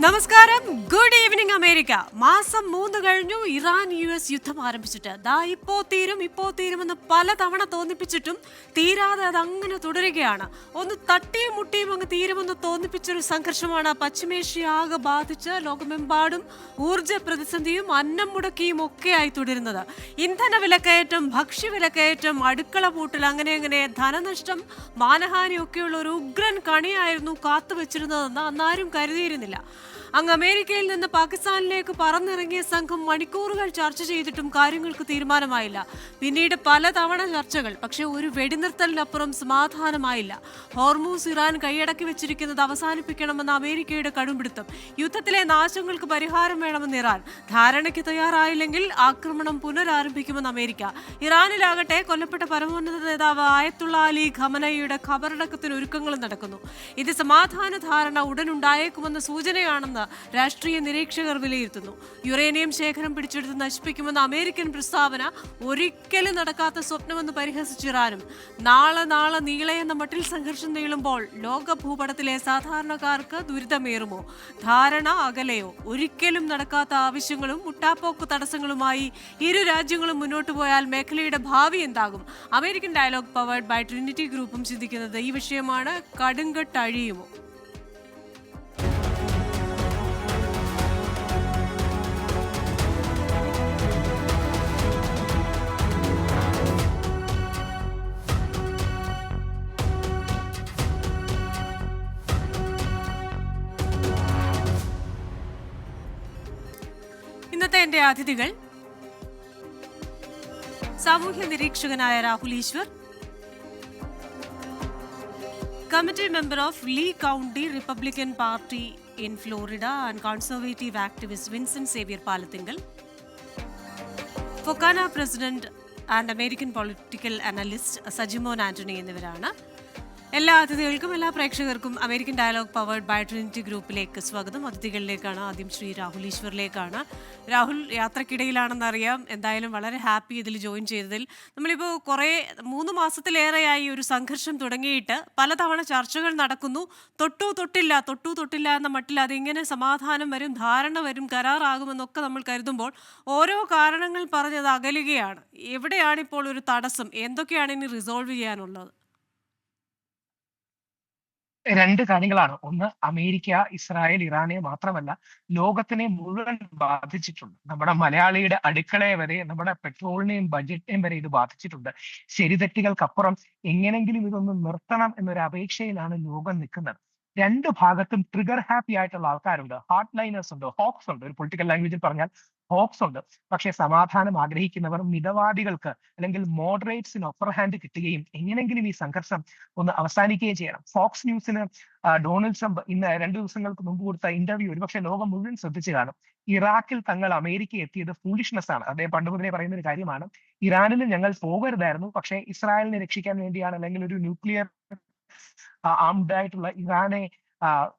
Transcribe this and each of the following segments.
നമസ്കാരം. Good evening America. മാസം 3 കഴിഞ്ഞു ഇറാൻ US യുദ്ധം ആരംഭിച്ചിട്ട്. ഇപ്പോ തീരുമെന്ന് പലതവണ തോന്നിപ്പിച്ചിട്ടും തീരാതെ അത് അങ്ങനെ തുടരുകയാണ്. ഒന്ന് തട്ടിയും മുട്ടിയും അങ്ങ് തീരുമെന്ന് തോന്നിപ്പിച്ചൊരു സംഘർഷമാണ് പശ്ചിമേഷ്യ ആകെ ബാധിച്ച് ലോകമെമ്പാടും ഊർജ്ജ പ്രതിസന്ധിയും അന്നം മുടക്കിയും ഒക്കെയായി തുടരുന്നത്. ഇന്ധന വിലക്കയറ്റം, ഭക്ഷ്യവിലക്കയറ്റം, അടുക്കള പൂട്ടൽ, അങ്ങനെ ധനനഷ്ടം, മാനഹാനി ഒക്കെയുള്ള ഒരു ഉഗ്രൻ കണിയായിരുന്നു കാത്തുവച്ചിരുന്നതെന്ന് അന്നാരും കരുതിയിരുന്നില്ല. അങ്ങ് അമേരിക്കയിൽ നിന്ന് പാകിസ്ഥാനിലേക്ക് പറന്നിറങ്ങിയ സംഘം മണിക്കൂറുകൾ ചർച്ച ചെയ്തിട്ടും കാര്യങ്ങൾക്ക് തീരുമാനമായില്ല. പിന്നീട് പലതവണ ചർച്ചകൾ, പക്ഷെ ഒരു വെടിനിർത്തലിനപ്പുറം സമാധാനമായില്ല. ഹോർമൂസ് ഇറാൻ കൈയടക്കി വെച്ചിരിക്കുന്നത് അവസാനിപ്പിക്കണമെന്ന അമേരിക്കയുടെ കടുംപിടുത്തം. യുദ്ധത്തിലെ നാശങ്ങൾക്ക് പരിഹാരം വേണമെന്ന് ഇറാൻ. ധാരണയ്ക്ക് തയ്യാറായില്ലെങ്കിൽ ആക്രമണം പുനരാരംഭിക്കുമെന്ന് അമേരിക്ക. ഇറാനിലാകട്ടെ കൊല്ലപ്പെട്ട പരമോന്നത നേതാവ് ആയത്തുള്ള അലി ഖമനയുടെ ഖബറടക്കത്തിന് ഒരുക്കങ്ങളും നടക്കുന്നു. ഇത് സമാധാന ധാരണ ഉടനുണ്ടായേക്കുമെന്ന സൂചനയാണെന്ന് രാഷ്ട്രീയ നിരീക്ഷകർ വിലയിരുത്തുന്നു. യുറേനിയം ശേഖരം പിടിച്ചെടുത്ത് നശിപ്പിക്കുമെന്ന അമേരിക്കൻ പ്രസ്താവന ഒരിക്കലും നടക്കാത്ത സ്വപ്നമെന്ന് പരിഹസിച്ച് ഇറാനും. നാളെ നീളെ എന്ന മട്ടിൽ സംഘർഷം നീളുമ്പോൾ ലോക ഭൂപടത്തിലെ സാധാരണക്കാർക്ക് ദുരിതമേറുമോ? ധാരണ അകലെയോ? ഒരിക്കലും നടക്കാത്ത ആവശ്യങ്ങളും മുട്ടാപ്പോക്ക് തടസ്സങ്ങളുമായി ഇരു രാജ്യങ്ങളും മുന്നോട്ട് പോയാൽ മേഖലയുടെ ഭാവി എന്താകും? American dialogue powered by Trinity ഗ്രൂപ്പും ചിന്തിക്കുന്നത് ഈ വിഷയമാണ്. കടുങ്കട്ടഴിയുമോ? ഇന്നത്തെ എന്റെ അതിഥികൾ സാമൂഹ്യ നിരീക്ഷകനായ Rahul Easwar, committee member of Lee County Republican party in Florida and conservative activist Vincent Xavier Palathingal, FOKANA president and American political analyst Sajimon Antony എന്നിവരാണ്. എല്ലാ അതിഥികൾക്കും എല്ലാ പ്രേക്ഷകർക്കും American dialogue powered by Trinity ഗ്രൂപ്പിലേക്ക് സ്വാഗതം. അതിഥികളിലേക്കാണ് ആദ്യം ശ്രീ രാഹുൽ ഈശ്വറിലേക്കാണ്. രാഹുൽ യാത്രക്കിടയിലാണെന്നറിയാം. എന്തായാലും വളരെ ഹാപ്പി ഇതിൽ ജോയിൻ ചെയ്തതിൽ. നമ്മളിപ്പോൾ 3 മാസത്തിലേറെയായി ഒരു സംഘർഷം തുടങ്ങിയിട്ട് പലതവണ ചർച്ചകൾ നടക്കുന്നു. തൊട്ടില്ല എന്ന മട്ടിൽ അതെങ്ങനെ സമാധാനം വരും, ധാരണ വരും, കരാറാകുമെന്നൊക്കെ നമ്മൾ കരുതുമ്പോൾ ഓരോ കാരണങ്ങൾ പറഞ്ഞത് അകലുകയാണ്. എവിടെയാണിപ്പോൾ ഒരു തടസ്സം? എന്തൊക്കെയാണ് ഇനി റിസോൾവ് ചെയ്യാനുള്ളത്? രണ്ട് കാര്യങ്ങളാണ്. ഒന്ന്, അമേരിക്ക, ഇസ്രായേൽ, ഇറാനെ മാത്രമല്ല ലോകത്തിനെ മുഴുവൻ ബാധിച്ചിട്ടുണ്ട്. നമ്മുടെ മലയാളിയുടെ അടുക്കളയെ വരെ, നമ്മുടെ പെട്രോളിനെയും ബഡ്ജറ്റിനെയും വരെ ഇത് ബാധിച്ചിട്ടുണ്ട്. ശരിതെറ്റുകൾക്കപ്പുറം എങ്ങനെങ്കിലും ഇതൊന്ന് നിർത്തണം എന്നൊരു അപേക്ഷയിലാണ് ലോകം നിൽക്കുന്നത്. രണ്ട് ഭാഗത്തും ട്രിഗർ ഹാപ്പി ആയിട്ടുള്ള ആൾക്കാരുണ്ട്, ഹാർട്ട് ലൈനേഴ്സ് ഉണ്ട്, ഹോപ്സ് ഉണ്ട്. ഒരു പൊളിറ്റിക്കൽ ലാംഗ്വേജിൽ പറഞ്ഞാൽ ഹോപ്സ് ഉണ്ട്. പക്ഷേ സമാധാനം ആഗ്രഹിക്കുന്നവർ, മിതവാദികൾക്ക് അല്ലെങ്കിൽ മോഡറേറ്റ്സിന് അപ്പർ ഹാൻഡ് കിട്ടുകയും എങ്ങനെങ്കിലും ഈ സംഘർഷം ഒന്ന് അവസാനിക്കുകയും ചെയ്യണം. ഫോക്സ് ന്യൂസിന് ഡൊണാൾഡ് ട്രംപ് ഇന്ന് 2 ദിവസങ്ങൾക്ക് മുമ്പ് കൊടുത്ത ഇന്റർവ്യൂ ഒരുപക്ഷെ ലോകം മുഴുവൻ ശ്രദ്ധിച്ചു കാണും. ഇറാഖിൽ തങ്ങൾ അമേരിക്ക എത്തിയത് ഫൂളിഷ്നെസ് ആണ്. അദ്ദേഹം പണ്ട് മുതലേ പറയുന്ന ഒരു കാര്യമാണ്. ഇറാനിൽ ഞങ്ങൾ പോകരുതായിരുന്നു, പക്ഷേ ഇസ്രായേലിനെ രക്ഷിക്കാൻ വേണ്ടിയാണ്, അല്ലെങ്കിൽ ഒരു ന്യൂക്ലിയർ ആംഡ് ആയിട്ടുള്ള ഇറാനെ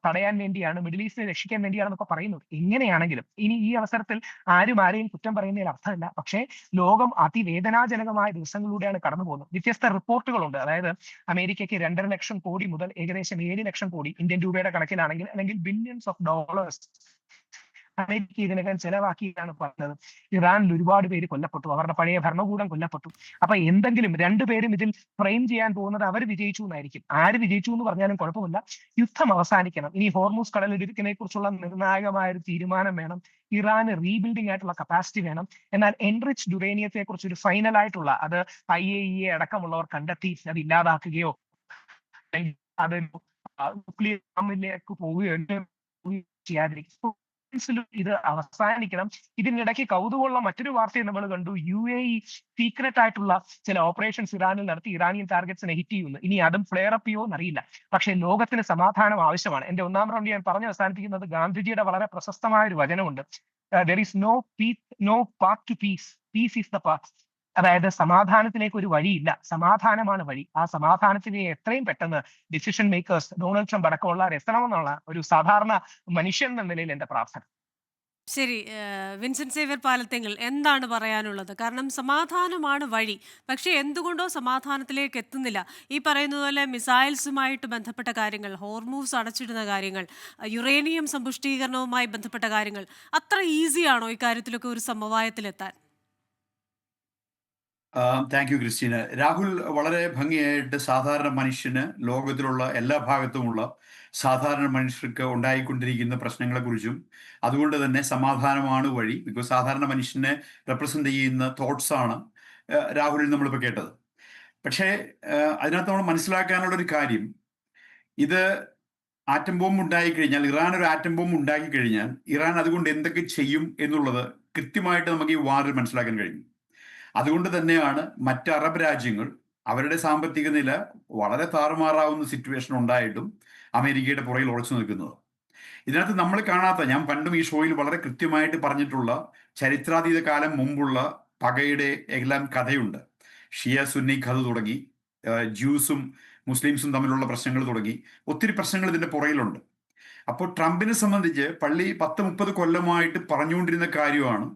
തടയാൻ വേണ്ടിയാണ്, മിഡിൽ ഈസ്റ്റിനെ രക്ഷിക്കാൻ വേണ്ടിയാണെന്നൊക്കെ പറയുന്നത്. എങ്ങനെയാണെങ്കിലും ഇനി ഈ അവസരത്തിൽ ആരെയും കുറ്റം പറയുന്നതിൽ അർത്ഥമില്ല. പക്ഷേ ലോകം അതിവേദനാജനകമായ ദിവസങ്ങളിലൂടെയാണ് കടന്നു പോകുന്നത്. വ്യത്യസ്ത റിപ്പോർട്ടുകളുണ്ട്. അതായത് അമേരിക്കയ്ക്ക് 2.5 ലക്ഷം കോടി മുതൽ ഏകദേശം 7 ലക്ഷം കോടി ഇന്ത്യൻ രൂപയുടെ കണക്കിലാണെങ്കിൽ, അല്ലെങ്കിൽ ബില്യൺസ് ഓഫ് ഡോളേഴ്സ് അമേരിക്ക ഇതിനകം ചെലവാക്കിയാണ് പറഞ്ഞത്. ഇറാനിൽ ഒരുപാട് പേര് കൊല്ലപ്പെട്ടു, അവരുടെ പഴയ ഭരണകൂടം കൊല്ലപ്പെട്ടു. അപ്പൊ എന്തെങ്കിലും രണ്ടുപേരും ഇതിൽ ഫ്രെയിം ചെയ്യാൻ പോകുന്നത് അവർ വിജയിച്ചു എന്നായിരിക്കും. ആര് വിജയിച്ചു എന്ന് പറഞ്ഞാലും കുഴപ്പമില്ല, യുദ്ധം അവസാനിക്കണം. ഇനി ഹോർമൂസ് കടലിടുക്കിനെ കുറിച്ചുള്ള നിർണായകമായ ഒരു തീരുമാനം വേണം. ഇറാന് റീബിൽഡിംഗ് ആയിട്ടുള്ള കപ്പാസിറ്റി വേണം. എന്നാൽ എൻറിച്ച്ഡ് യുറേനിയത്തെ കുറിച്ച് ഒരു ഫൈനൽ ആയിട്ടുള്ള, അത് IAEA അടക്കമുള്ളവർ കണ്ടെത്തി അത് ഇല്ലാതാക്കുകയോ അല്ലെങ്കിൽ അത് ന്യൂക്ലിയർ ബോംബിലേക്ക് പോവുകയോ ചെയ്യാതിരിക്കും. ഇത് അവസാനിക്കണം. ഇതിനിടയ്ക്ക് കൗതുകമുള്ള മറ്റൊരു വാർത്തയും നമ്മൾ കണ്ടു. UAE സീക്രട്ട് ആയിട്ടുള്ള ചില ഓപ്പറേഷൻസ് ഇറാനിൽ നടത്തി ഇറാനിയൻ ടാർഗറ്റ്സിനെ ഹിറ്റ് ചെയ്യുന്നു. ഇനി അതും ഫ്ലെയർ അപ്പ് ചെയ്യോ എന്നറിയില്ല. പക്ഷേ ലോകത്തിന് സമാധാനം ആവശ്യമാണ്. എന്റെ ഒന്നാം റൗണ്ട് ഞാൻ പറഞ്ഞ് അവസാനിപ്പിക്കുന്നത് ഗാന്ധിജിയുടെ വളരെ പ്രശസ്തമായ ഒരു വചനമുണ്ട്. There is no path to peace, peace is the path. അതായത് സമാധാനത്തിലേക്ക് ഒരു വഴിയില്ല, സമാധാനമാണ് വഴി. ആ സമാധാനത്തിന് എത്രയും പെട്ടെന്ന് ഡിസിഷൻ മേക്കേഴ്സ്, ഡൊണാൾഡ് ട്രംപ് അടക്കമുള്ളവർ എത്തണമെന്നുള്ള ഒരു സാധാരണ മനുഷ്യൻ എന്ന നിലയിൽ എന്റെ പ്രാർത്ഥന. ശരി. വിൻസെന്റ് സേവ്യർ പാലത്തെങ്കിൽ എന്താണ് പറയാനുള്ളത്? കാരണം സമാധാനമാണ് വഴി. പക്ഷേ എന്തുകൊണ്ടോ സമാധാനത്തിലേക്ക് എത്തുന്നില്ല. ഈ പറയുന്നത് പോലെ മിസൈൽസുമായിട്ട് ബന്ധപ്പെട്ട കാര്യങ്ങൾ, ഹോർമൂസ് അടച്ചിടുന്ന കാര്യങ്ങൾ, യുറേനിയം സമ്പുഷ്ടീകരണവുമായി ബന്ധപ്പെട്ട കാര്യങ്ങൾ അത്ര ഈസിയാണോ ഇക്കാര്യത്തിലൊക്കെ ഒരു സമവായത്തിലെത്താൻ? Thank you Christina. രാഹുൽ വളരെ ഭംഗിയായിട്ട് സാധാരണ മനുഷ്യന് ലോകത്തിലുള്ള എല്ലാ ഭാഗത്തുമുള്ള സാധാരണ മനുഷ്യർക്ക് ഉണ്ടായിക്കൊണ്ടിരിക്കുന്ന പ്രശ്നങ്ങളെക്കുറിച്ചും അതുകൊണ്ട് തന്നെ സമാധാനമാണ് വഴി, ബിക്കോസ് സാധാരണ മനുഷ്യനെ റെപ്രസെന്റ് ചെയ്യുന്ന തോട്ട്സ് ആണ് രാഹുലിൽ നമ്മളിപ്പോൾ കേട്ടത്. പക്ഷേ അതിനകത്ത് നമ്മൾ മനസ്സിലാക്കാനുള്ള ഒരു കാര്യം, ഇത് ആറ്റം ബോംബ് ഉണ്ടായിക്കഴിഞ്ഞാൽ, ഇറാൻ ഒരു ആറ്റം ബോംബ് ഉണ്ടാക്കി കഴിഞ്ഞാൽ ഇറാൻ അതുകൊണ്ട് എന്തൊക്കെ ചെയ്യും എന്നുള്ളത് കൃത്യമായിട്ട് നമുക്ക് ഈ വാറിൽ മനസ്സിലാക്കാൻ കഴിഞ്ഞു. അതുകൊണ്ട് തന്നെയാണ് മറ്റ് അറബ് രാജ്യങ്ങൾ അവരുടെ സാമ്പത്തിക നില വളരെ താറുമാറാവുന്ന സിറ്റുവേഷൻ ഉണ്ടായിട്ടും അമേരിക്കയുടെ പുറകിൽ ഉറച്ചു നിൽക്കുന്നത്. ഇതിനകത്ത് നമ്മൾ കാണാത്ത, ഞാൻ പണ്ടും ഈ ഷോയിൽ വളരെ കൃത്യമായിട്ട് പറഞ്ഞിട്ടുള്ള ചരിത്രാതീത കാലം മുമ്പുള്ള പകയുടെ എല്ലാം കഥയുണ്ട്. ഷിയ സുന്നി കഥ തുടങ്ങി, ജ്യൂസും മുസ്ലിംസും തമ്മിലുള്ള പ്രശ്നങ്ങൾ തുടങ്ങി, ഒത്തിരി പ്രശ്നങ്ങൾ ഇതിന്റെ പുറകിലുണ്ട്. അപ്പോൾ ട്രംപിനെ സംബന്ധിച്ച് 10-30 കൊല്ലമായിട്ട് പറഞ്ഞുകൊണ്ടിരുന്ന കാര്യമാണ്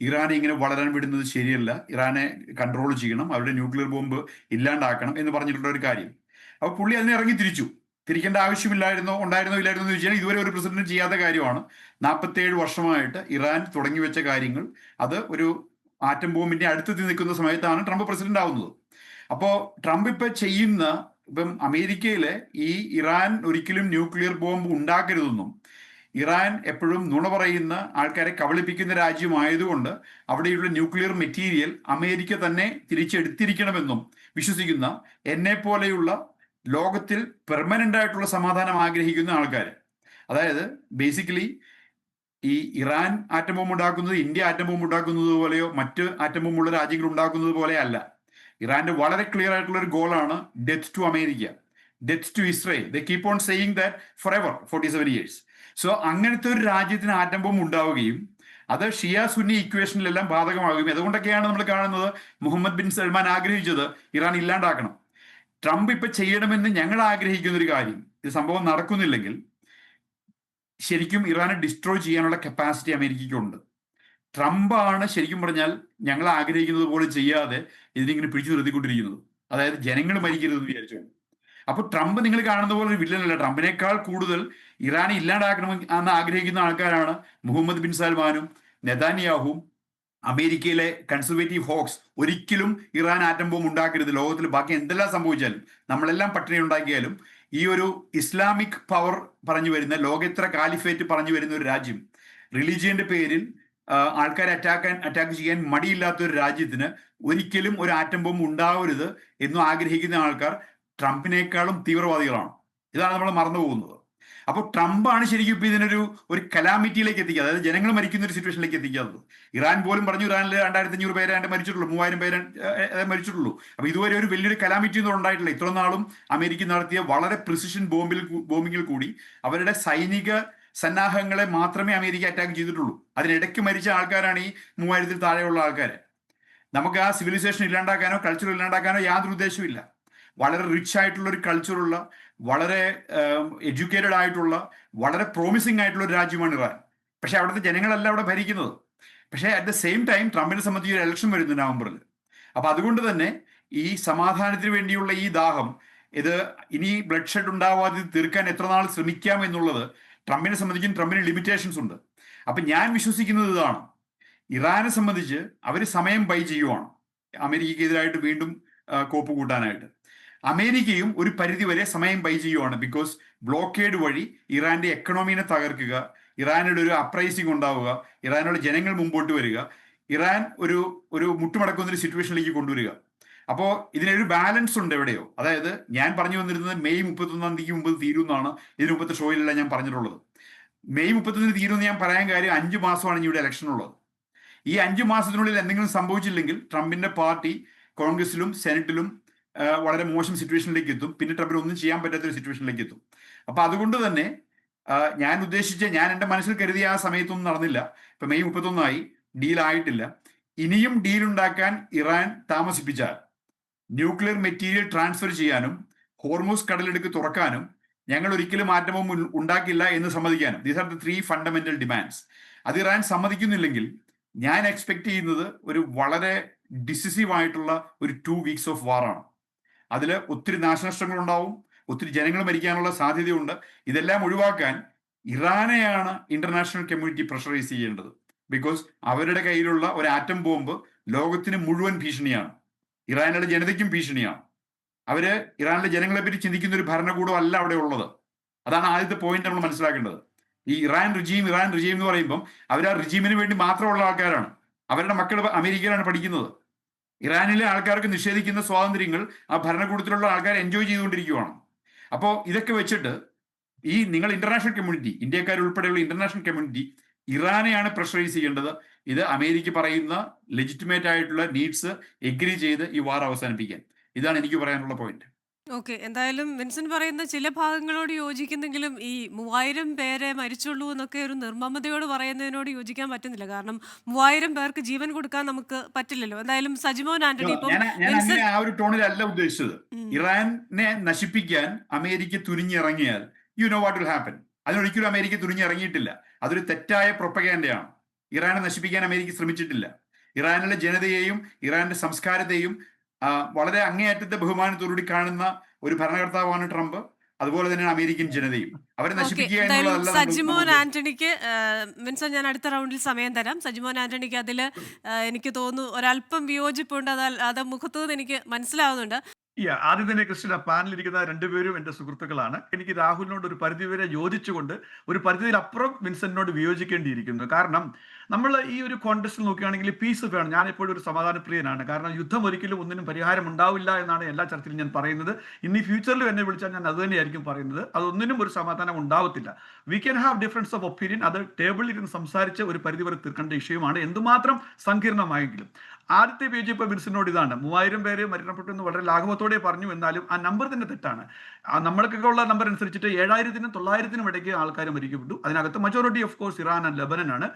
ഇറാനെ ഇങ്ങനെ വളരാൻ വിടുന്നത് ശരിയല്ല, ഇറാനെ കൺട്രോൾ ചെയ്യണം, അവരുടെ ന്യൂക്ലിയർ ബോംബ് ഇല്ലാണ്ടാക്കണം എന്ന് പറഞ്ഞിട്ടുള്ള ഒരു കാര്യം. അപ്പോൾ പുള്ളി അതിനെ ഇറങ്ങി തിരിക്കേണ്ട ആവശ്യമില്ലായിരുന്നോ, ഉണ്ടായിരുന്നോ ഇല്ലായിരുന്നോ എന്ന് ചോദിച്ചാൽ ഇതുവരെ ഒരു പ്രസിഡന്റ് ചെയ്യാത്ത കാര്യമാണ്. 47 വർഷമായിട്ട് ഇറാൻ തുടങ്ങി വെച്ച കാര്യങ്ങൾ, അത് ഒരു ആറ്റം ബോംബിന്റെ അടുത്തെത്തി നിൽക്കുന്ന സമയത്താണ് ട്രംപ് പ്രസിഡന്റ് ആവുന്നത്. അപ്പോൾ ട്രംപ് ഇപ്പം അമേരിക്കയിലെ ഈ ഇറാൻ ഒരിക്കലും ന്യൂക്ലിയർ ബോംബ് ഉണ്ടാക്കരുതെന്നും, ഇറാൻ എപ്പോഴും നുണ പറയുന്ന ആൾക്കാരെ കബളിപ്പിക്കുന്ന രാജ്യമായതുകൊണ്ട് അവിടെയുള്ള ന്യൂക്ലിയർ മെറ്റീരിയൽ അമേരിക്ക തന്നെ തിരിച്ചെടുത്തിരിക്കണമെന്നും വിശ്വസിക്കുന്ന എന്നെ പോലെയുള്ള ലോകത്തിൽ പെർമനന്റ് ആയിട്ടുള്ള സമാധാനം ആഗ്രഹിക്കുന്ന ആൾക്കാർ, അതായത് ബേസിക്കലി ഈ ഇറാൻ ആറ്റം ബോംബ് ഉണ്ടാക്കുന്നത് ഇന്ത്യ ആറ്റം ബോംബ് ഉണ്ടാക്കുന്നത് പോലെയോ മറ്റ് ആറ്റം ബോംബുള്ള രാജ്യങ്ങൾ ഉണ്ടാക്കുന്നത് പോലെയോ അല്ല. ഇറാന്റെ വളരെ ക്ലിയർ ആയിട്ടുള്ള ഒരു ഗോളാണ് death to America, death to Israel. They keep on saying that for ever 47 years. So അങ്ങനത്തെ ഒരു രാജ്യത്തിന് ആറ്റം ബോംബ് ഉണ്ടാവുകയും അത് ഷിയ സുന്നി ഇക്വേഷനിലെല്ലാം ബാധകമാകുകയും, അതുകൊണ്ടൊക്കെയാണ് നമ്മൾ കാണുന്നത് മുഹമ്മദ് ബിൻ സൽമാൻ ആഗ്രഹിച്ചത് ഇറാൻ ഇല്ലാണ്ടാക്കണം. ട്രംപ് ഇപ്പൊ ചെയ്യണമെന്ന് ഞങ്ങൾ ആഗ്രഹിക്കുന്ന ഒരു കാര്യം, ഇത് സംഭവം നടക്കുന്നില്ലെങ്കിൽ ശരിക്കും ഇറാനെ ഡിസ്ട്രോയ് ചെയ്യാനുള്ള കപ്പാസിറ്റി അമേരിക്കയ്ക്കുണ്ട്. ട്രംപാണ് ശരിക്കും പറഞ്ഞാൽ ഞങ്ങൾ ആഗ്രഹിക്കുന്നത് പോലെ ചെയ്യാതെ ഇതിനിങ്ങനെ പിടിച്ചു നിർത്തിക്കൊണ്ടിരിക്കുന്നത്, അതായത് ജനങ്ങൾ മരിക്കരുതെന്ന് വിചാരിച്ചു. അപ്പൊ ട്രംപ് നിങ്ങൾ കാണുന്ന പോലെ ഒരു വില്ലനല്ല. ട്രംപിനേക്കാൾ കൂടുതൽ ഇറാനെ ഇല്ലാണ്ടാക്കണമെന്ന് ആഗ്രഹിക്കുന്ന ആൾക്കാരാണ് മുഹമ്മദ് ബിൻ സൽമാനും നെതാന്യാഹുവും അമേരിക്കയിലെ കൺസർവേറ്റീവ് ഹോക്സ്. ഒരിക്കലും ഇറാൻ ആറ്റം ബോംബ് ഉണ്ടാക്കരുത്, ലോകത്തിൽ ബാക്കി എന്തെല്ലാം സംഭവിച്ചാലും, നമ്മളെല്ലാം പട്ടിണി ഉണ്ടാക്കിയാലും ഈ ഒരു ഇസ്ലാമിക് പവർ പറഞ്ഞു വരുന്ന, ലോകോത്തര കാലിഫേറ്റ് പറഞ്ഞു വരുന്ന ഒരു രാജ്യം, റിലീജിയന്റെ പേരിൽ ആൾക്കാരെ അറ്റാക്ക് ചെയ്യാൻ മടിയില്ലാത്ത ഒരു രാജ്യത്തിന് ഒരിക്കലും ഒരു ആറ്റം ബോംബ് ഉണ്ടാവരുത് എന്നും ആഗ്രഹിക്കുന്ന ആൾക്കാർ ട്രംപിനേക്കാളും തീവ്രവാദികളാണ്. ഇതാണ് നമ്മൾ മറന്നു പോകുന്നത്. അപ്പോൾ ട്രംപാണ് ശരിക്കും ഇപ്പൊ ഇതിനൊരു കലാമിറ്റിയിലേക്ക് എത്തിക്കുക, അതായത് ജനങ്ങൾ മരിക്കുന്ന ഒരു സിറ്റുവേഷനിലേക്ക് എത്തിക്കാത്തത്. ഇറാൻ പോലും പറഞ്ഞു ഇറാനിൽ 2500 പേരെ മരിച്ചിട്ടുള്ളൂ, 3000 പേരെ മരിച്ചിട്ടുള്ളൂ. അപ്പൊ ഇതുവരെ ഒരു വലിയൊരു കലാമിറ്റി ഒന്നും ഉണ്ടായിട്ടില്ല. ഇത്ര നാളും അമേരിക്ക നടത്തിയ വളരെ പ്രിസിഷൻ ബോംബിങ്ങിൽ കൂടി അവരുടെ സൈനിക സന്നാഹങ്ങളെ മാത്രമേ അമേരിക്ക അറ്റാക്ക് ചെയ്തിട്ടുള്ളൂ. അതിനിടയ്ക്ക് മരിച്ച ആൾക്കാരാണ് ഈ 3000-ൽ താഴെയുള്ള ആൾക്കാർ. നമുക്ക് ആ സിവിലൈസേഷൻ ഇല്ലാണ്ടാക്കാനോ കൾച്ചർ ഇല്ലാണ്ടാക്കാനോ യാതൊരു ഉദ്ദേശമില്ല. വളരെ റിച്ച് ആയിട്ടുള്ള ഒരു കൾച്ചറുള്ള, വളരെ എഡ്യൂക്കേറ്റഡ് ആയിട്ടുള്ള, വളരെ പ്രോമിസിങ് ആയിട്ടുള്ള ഒരു രാജ്യമാണ് ഇറാൻ. പക്ഷെ അവിടുത്തെ ജനങ്ങളല്ല അവിടെ ഭരിക്കുന്നത്. പക്ഷേ അറ്റ് ദ സെയിം ടൈം ട്രംപിനെ സംബന്ധിച്ച് ഒരു ഇലക്ഷൻ വരുന്നു നവംബറിൽ. അപ്പൊ അതുകൊണ്ട് തന്നെ ഈ സമാധാനത്തിന് വേണ്ടിയുള്ള ഈ ദാഹം, ഇത് ഇനി ബ്ലഡ് ഷെഡ് ഉണ്ടാവാതെ തീർക്കാൻ എത്ര നാൾ ശ്രമിക്കാം എന്നുള്ളത് ട്രംപിനെ സംബന്ധിച്ചും ട്രംപിന് ലിമിറ്റേഷൻസ് ഉണ്ട്. അപ്പൊ ഞാൻ വിശ്വസിക്കുന്നത് ഇതാണ്, ഇറാനെ സംബന്ധിച്ച് അവർ സമയം ബൈ ചെയ്യുവാണ് അമേരിക്കക്കെതിരായിട്ട് വീണ്ടും കോപ്പ് കൂട്ടാനായിട്ട്. അമേരിക്കയും ഒരു പരിധിവരെ സമയം ബൈ ചെയ്യുവാണ്. ബിക്കോസ് ബ്ലോക്കേഡ് വഴി ഇറാന്റെ എക്കണോമിനെ തകർക്കുക, ഇറാനുടെ ഒരു അപ്രൈസിങ് ഉണ്ടാവുക, ഇറാനുള്ള ജനങ്ങൾ മുമ്പോട്ട് വരിക, ഇറാൻ ഒരു മുട്ടുമടക്കുന്ന ഒരു സിറ്റുവേഷനിലേക്ക് കൊണ്ടുവരിക. അപ്പോൾ ഇതിനൊരു ബാലൻസ് ഉണ്ട് എവിടെയോ. അതായത് ഞാൻ പറഞ്ഞു വന്നിരുന്നത് മെയ് 31 മുമ്പ് തീരുമെന്നാണ് ഇതിന് മുമ്പത്തെ ഷോയിലല്ല ഞാൻ പറഞ്ഞിട്ടുള്ളത്. മെയ് 31 തീരുമെന്ന് ഞാൻ പറയാൻ കാര്യം 5 മാസമാണ് ഇവിടെ ഇലക്ഷൻ ഉള്ളത്. ഈ 5 മാസത്തിനുള്ളിൽ എന്തെങ്കിലും സംഭവിച്ചില്ലെങ്കിൽ ട്രംപിന്റെ പാർട്ടി കോൺഗ്രസിലും സെനറ്റിലും വളരെ മോശം സിറ്റുവേഷനിലേക്ക് എത്തും. പിന്നെ ട്രംപിന് ഒന്നും ചെയ്യാൻ പറ്റാത്ത ഒരു സിറ്റുവേഷനിലേക്ക് എത്തും. അപ്പൊ അതുകൊണ്ട് തന്നെ ഞാൻ എൻ്റെ മനസ്സിൽ കരുതിയ ആ സമയത്തൊന്നും നടന്നില്ല. ഇപ്പൊ മെയ് 31 ഡീൽ ആയിട്ടില്ല. ഇനിയും ഡീൽ ഉണ്ടാക്കാൻ ഇറാൻ താമസിപ്പിച്ചാൽ ന്യൂക്ലിയർ മെറ്റീരിയൽ ട്രാൻസ്ഫർ ചെയ്യാനും ഹോർമൂസ് കടലിടുക്ക് തുറക്കാനും ഞങ്ങൾ ഒരിക്കലും മാറ്റവും ഉണ്ടാക്കില്ല എന്ന് സമ്മതിക്കാനും. These are the 3 fundamental demands. അത് ഇറാൻ സമ്മതിക്കുന്നില്ലെങ്കിൽ ഞാൻ എക്സ്പെക്ട് ചെയ്യുന്നത് ഒരു വളരെ ഡിസിസീവ് ആയിട്ടുള്ള ഒരു 2 വീക്സ് ഓഫ് വാറാണ്. അതിൽ ഒത്തിരി നാശനഷ്ടങ്ങൾ ഉണ്ടാവും, ഒത്തിരി ജനങ്ങൾ മരിക്കാനുള്ള സാധ്യതയുണ്ട്. ഇതെല്ലാം ഒഴിവാക്കാൻ ഇറാനെയാണ് ഇന്റർനാഷണൽ കമ്മ്യൂണിറ്റി പ്രഷറൈസ് ചെയ്യേണ്ടത്. ബിക്കോസ് അവരുടെ കയ്യിലുള്ള ഒരു ആറ്റം ബോംബ് ലോകത്തിന് മുഴുവൻ ഭീഷണിയാണ്, ഇറാനിലെ ജനതയ്ക്കും ഭീഷണിയാണ്. അവര് ഇറാനിലെ ജനങ്ങളെ പറ്റി ചിന്തിക്കുന്ന ഒരു ഭരണകൂടം അല്ല അവിടെ ഉള്ളത്. അതാണ് ആദ്യത്തെ പോയിന്റ് നമ്മൾ മനസ്സിലാക്കേണ്ടത്. ഈ ഇറാൻ റിജീം എന്ന് പറയുമ്പം അവർ ആ റിജീമിന് വേണ്ടി മാത്രമുള്ള ആൾക്കാരാണ്. അവരുടെ മക്കൾ അമേരിക്കയിലാണ് പഠിക്കുന്നത്. ഇറാനിലെ ആൾക്കാർക്ക് നിഷേധിക്കുന്ന സ്വാതന്ത്ര്യങ്ങൾ ആ ഭരണകൂടത്തിലുള്ള ആൾക്കാർ എൻജോയ് ചെയ്തുകൊണ്ടിരിക്കുകയാണ്. അപ്പോൾ ഇതൊക്കെ വെച്ചിട്ട് ഈ നിങ്ങൾ ഇന്റർനാഷണൽ കമ്മ്യൂണിറ്റി, ഇന്ത്യക്കാരുൾപ്പെടെയുള്ള ഇന്റർനാഷണൽ കമ്മ്യൂണിറ്റി ഇറാനെയാണ് പ്രഷറൈസ് ചെയ്യേണ്ടത്. ഇത് അമേരിക്ക പറയുന്ന ലെജിറ്റിമേറ്റ് ആയിട്ടുള്ള നീഡ്സ് എഗ്രി ചെയ്ത് ഈ വാർ അവസാനിപ്പിക്കാൻ. ഇതാണ് എനിക്ക് പറയാനുള്ള പോയിന്റ്. ഓക്കെ. എന്തായാലും വിൻസെന്റ് പറയുന്ന ചില ഭാഗങ്ങളോട് യോജിക്കുന്നെങ്കിലും ഈ 3000 പേരെ മരിച്ചുള്ളൂ എന്നൊക്കെ ഒരു നിർമ്മമതയോട് പറയുന്നതിനോട് യോജിക്കാൻ പറ്റുന്നില്ല. കാരണം 3000 പേർക്ക് ജീവൻ കൊടുക്കാൻ നമുക്ക് പറ്റില്ലല്ലോ. എന്തായാലും സജിമോൻ ആന്റണി ഇപ്പം ഞാൻ അങ്ങനെ വിൻസെന്റ് ആ ഒരു ടോണിലല്ല ഉദ്ദേശിച്ചത്. ഇറാനെ നശിപ്പിക്കാൻ അമേരിക്ക തുനിഞ്ഞിറങ്ങിയാൽ you know what will happen. അതിനൊരിക്കലും അമേരിക്ക തുനിഞ്ഞിറങ്ങിയിട്ടില്ല. അതൊരു തെറ്റായ പ്രൊപ്പഗാൻഡയാണ്. ഇറാനെ നശിപ്പിക്കാൻ അമേരിക്ക ശ്രമിച്ചിട്ടില്ല. ഇറാനിലെ ജനതയെയും ഇറാന്റെ സംസ്കാരത്തെയും വളരെ അങ്ങേയറ്റത്തെ ബഹുമാനത്തോടുകൂടി കാണുന്ന ഒരു ഭരണകർത്താവാണ് ട്രംപ്. അതുപോലെ തന്നെയാണ് അമേരിക്കൻ ജനതയും. അവരെ നശിപ്പിക്കുക എന്നുള്ളതല്ല. സജിമോൻ ആന്റണിക്ക് വിൻസെന്റ്, ഞാൻ അടുത്ത റൗണ്ടിൽ സമയം തരാം. സജിമോൻ ആന്റണിക്ക് അതിൽ എനിക്ക് തോന്നുന്നു ഒരല്പം വിയോജിപ്പുണ്ട്. അത് മുഖത്തുനിന്ന് എനിക്ക് മനസ്സിലാവുന്നുണ്ട്. ആദ്യം തന്നെ ക്രിസ്ത്യൻ, പാനലിരിക്കുന്ന രണ്ടുപേരും എൻ്റെ സുഹൃത്തുക്കളാണ്. എനിക്ക് രാഹുലിനോട് ഒരു പരിധിവരെ യോജിച്ചുകൊണ്ട് ഒരു പരിധിയിലപ്പുറം വിൻസെന്റിനോട് വിയോജിക്കേണ്ടിയിരിക്കുന്നു. കാരണം നമ്മൾ ഈ ഒരു കോൺടെസ്റ്റിൽ നോക്കുകയാണെങ്കിൽ പീസ് വേണം. ഞാനിപ്പോഴും ഒരു സമാധാനപ്രിയനാണ്. കാരണം യുദ്ധം ഒരിക്കലും ഒന്നിനും പരിഹാരം ഉണ്ടാവില്ല എന്നാണ് എല്ലാ ചർച്ചയിലും ഞാൻ പറയുന്നത്. ഇനി ഫ്യൂച്ചറിലും എന്നെ വിളിച്ചാൽ ഞാൻ അത് തന്നെയായിരിക്കും പറയുന്നത്. അതൊന്നിനും ഒരു സമാധാനം ഉണ്ടാവത്തില്ല. We can have difference of opinion. അത് ടേബിളിൽ ഇരുന്ന് സംസാരിച്ച് ഒരു പരിധിവരെ തീർക്കേണ്ട വിഷയമാണ്, എന്തുമാത്രം സങ്കീർണമായെങ്കിലും. ആദ്യത്തെ പേജ് ഇപ്പോൾ വിൻസെന്റിനോട് ഇതാണ്. 3000 പേര് മരണപ്പെട്ടു എന്ന് വളരെ ലാഘവത്തോടെ പറഞ്ഞു. എന്നാലും ആ നമ്പർ തന്നെ തെറ്റാണ്. നമ്മൾക്കൊക്കെ ഉള്ള നമ്പർ അനുസരിച്ചിട്ട് 7000-നും 900-നും ഇടയ്ക്ക് ആൾക്കാർ മരിക്കപ്പെട്ടു. അതിനകത്ത് majority of course Iran and Lebanon ആണ്,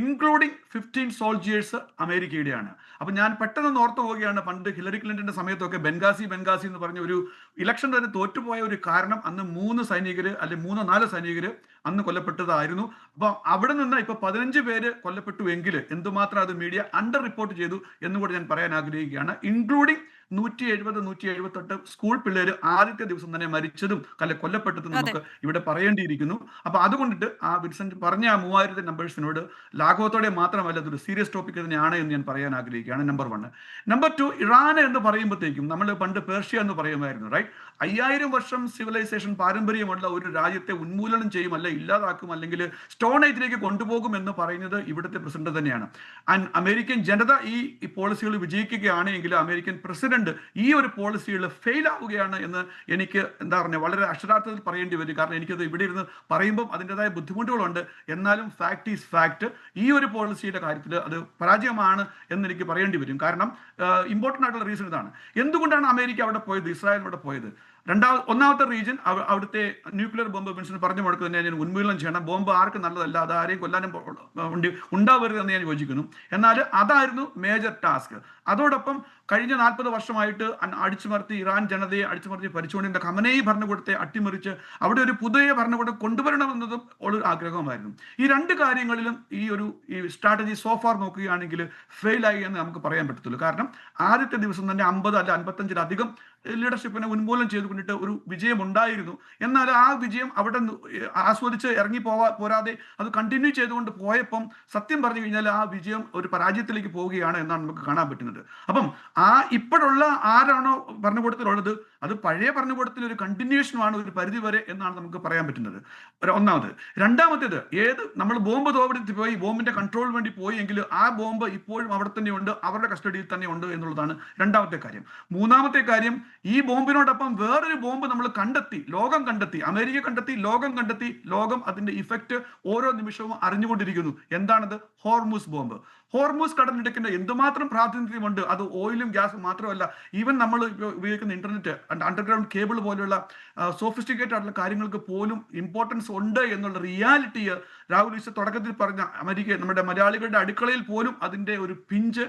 ഇൻക്ലൂഡിങ് 15 സോൾജിയേഴ്സ് അമേരിക്കയുടെയാണ്. അപ്പം ഞാൻ പെട്ടെന്ന് ഓർത്തു പോവുകയാണ്, പണ്ട് ഹിലറി ക്ലിന്റന്റെ സമയത്തൊക്കെ ബെൻഗാസി എന്ന് പറഞ്ഞ ഒരു ഇലക്ഷൻ തന്നെ തോറ്റുപോയ ഒരു കാരണം അന്ന് 3 സൈനികർ അല്ലെങ്കിൽ 3-4 സൈനികർ അന്ന് കൊല്ലപ്പെട്ടതായിരുന്നു. അപ്പൊ അവിടെ നിന്ന് ഇപ്പൊ 15 പേര് കൊല്ലപ്പെട്ടു എങ്കിൽ എന്തുമാത്രം അത് മീഡിയ അണ്ടർ റിപ്പോർട്ട് ചെയ്തു എന്നുകൂടി ഞാൻ പറയാൻ ആഗ്രഹിക്കുകയാണ്. ഇൻക്ലൂഡിങ് 170-178 സ്കൂൾ പിള്ളേര് ആദ്യത്തെ ദിവസം തന്നെ മരിച്ചതും കൊല്ലപ്പെട്ടതും നമുക്ക് ഇവിടെ പറയേണ്ടിയിരിക്കുന്നു. അപ്പൊ അതുകൊണ്ടിട്ട് ആ വിൻസെന്റ് പറഞ്ഞ ആ 3000 നമ്പേഴ്സിനോട് ലാഘവത്തോടെ മാത്രമല്ല, അതൊരു സീരിയസ് ടോപ്പിക് തന്നെയാണ് എന്ന് ഞാൻ പറയാൻ ആഗ്രഹിക്കുകയാണ്. നമ്പർ 1. നമ്പർ 2, ഇറാൻ എന്ന് പറയുമ്പോഴത്തേക്കും നമ്മൾ പണ്ട് പേർഷ്യ എന്ന് പറയുമായിരുന്നു, റൈറ്റ്? 5000 വർഷം സിവിലൈസേഷൻ പാരമ്പര്യമുള്ള ഒരു രാജ്യത്തെ ഉന്മൂലനം ചെയ്യും, അല്ല ഇല്ലാതാക്കും, അല്ലെങ്കിൽ സ്റ്റോൺ ഏജിലേക്ക് കൊണ്ടുപോകും എന്ന് പറയുന്നത് ഇവിടുത്തെ പ്രസിഡന്റ് തന്നെയാണ്. ആൻഡ് അമേരിക്കൻ ജനത ഈ പോളിസികൾ വിജയിക്കുകയാണെങ്കിൽ അമേരിക്കൻ പ്രസിഡന്റ് ഈ ഒരു പോളിസികൾ ഫെയിൽ ആവുകയാണ് എന്ന് എനിക്ക് വളരെ അക്ഷരാർത്ഥത്തിൽ പറയേണ്ടി വരും. കാരണം എനിക്കത് ഇവിടെ ഇരുന്ന് പറയുമ്പോൾ അതിൻ്റെതായ ബുദ്ധിമുട്ടുകളുണ്ട്. എന്നാലും ഫാക്ട് ഈസ് ഫാക്ട്. ഈ ഒരു പോളിസിയുടെ കാര്യത്തിൽ അത് പരാജയമാണ് എന്ന് എനിക്ക് പറയേണ്ടി വരും. കാരണം ഇമ്പോർട്ടൻ്റ് ആയിട്ടുള്ള റീസൺ ഇതാണ്. എന്തുകൊണ്ടാണ് അമേരിക്ക അവിടെ പോയത്, ഇസ്രായേൽ അവിടെ പോയത്? ഒന്നാമത്തെ റീജൻ അവിടുത്തെ ന്യൂക്ലിയർ ബോംബ് വിൻസെന്റ് പറഞ്ഞു കൊടുക്കുക തന്നെ ഞാൻ ഉന്മൂലനം ചെയ്യണം. ബോംബ് ആർക്കും നല്ലതല്ല, അത് ആരെയും കൊല്ലാനും ഉണ്ടാവരുത് എന്ന് ഞാൻ യോജിക്കുന്നു. എന്നാൽ അതായിരുന്നു മേജർ ടാസ്ക്. അതോടൊപ്പം കഴിഞ്ഞ 40 വർഷമായിട്ട് അടിച്ചുമർത്തി ഇറാൻ ജനതയെ അടിച്ചുമർത്തി ഭരിച്ചുകൊണ്ടിരുന്ന ഖമനേയി ഭരണകൂടത്തെ അട്ടിമറിച്ച് അവിടെ ഒരു പുതിയ ഭരണകൂടം കൊണ്ടുവരണമെന്നതും ഒരു ആഗ്രഹമായിരുന്നു. ഈ 2 കാര്യങ്ങളിലും ഈ സ്ട്രാറ്റജി സോഫാർ നോക്കുകയാണെങ്കിൽ ഫെയിലായി എന്ന് നമുക്ക് പറയാൻ പറ്റത്തുള്ളൂ. കാരണം ആദ്യത്തെ ദിവസം തന്നെ 50 അല്ല 55-ലധികം ലീഡർഷിപ്പിനെ ഉന്മൂലനം ചെയ്തുകൊണ്ടിട്ട് ഒരു വിജയം ഉണ്ടായിരുന്നു. എന്നാൽ ആ വിജയം അവിടെ ആസ്വദിച്ച് ഇറങ്ങി പോരാതെ അത് കണ്ടിന്യൂ ചെയ്തുകൊണ്ട് പോയപ്പം സത്യം പറഞ്ഞു കഴിഞ്ഞാൽ ആ വിജയം ഒരു പരാജയത്തിലേക്ക് പോവുകയാണ് എന്നാണ് നമുക്ക് കാണാൻ പറ്റുന്നത്. അപ്പം ഇപ്പോഴുള്ള ആരാണോ ഭരണകൂടത്തിലുള്ളത് അത് പഴയ ഭരണകൂടത്തിൽ ഒരു കണ്ടിന്യൂഷനുമാണ് ഒരു പരിധി വരെ എന്നാണ് നമുക്ക് പറയാൻ പറ്റുന്നത്. ഒന്നാമത്. രണ്ടാമത്തേത്, നമ്മൾ ബോംബ് തോപിടത്തിൽ പോയി ബോംബിന്റെ കൺട്രോൾ വേണ്ടി പോയി എങ്കിൽ ആ ബോംബ് ഇപ്പോഴും അവിടെ തന്നെ ഉണ്ട്, അവരുടെ കസ്റ്റഡിയിൽ തന്നെ ഉണ്ട് എന്നുള്ളതാണ് രണ്ടാമത്തെ കാര്യം. മൂന്നാമത്തെ കാര്യം, ഈ ബോംബിനോടൊപ്പം വേറൊരു ബോംബ് നമ്മൾ ലോകം കണ്ടെത്തി, അമേരിക്ക കണ്ടെത്തി, ലോകം അതിന്റെ ഇഫക്റ്റ് ഓരോ നിമിഷവും അറിഞ്ഞുകൊണ്ടിരിക്കുന്നു. എന്താണത്? Hormuz bomb. ഹോർമൂസ് കടലിടുക്കിന്റെ എന്തുമാത്രം പ്രാതിനിധ്യമുണ്ട്. അത് ഓയിലും ഗ്യാസും മാത്രമല്ല, ഈവൻ നമ്മൾ ഉപയോഗിക്കുന്ന ഇന്റർനെറ്റ്, അണ്ടർഗ്രൗണ്ട് കേബിൾ പോലെയുള്ള സോഫിസ്റ്റിക്കേറ്റഡ് ആയിട്ടുള്ള കാര്യങ്ങൾക്ക് പോലും ഇമ്പോർട്ടൻസ് ഉണ്ട് എന്നുള്ള റിയാലിറ്റി രാഹുൽ ഈശ്വർ തുടക്കത്തിൽ പറഞ്ഞ നമ്മുടെ മലയാളികളുടെ അടുക്കളയിൽ പോലും അതിന്റെ ഒരു പിഞ്ച്.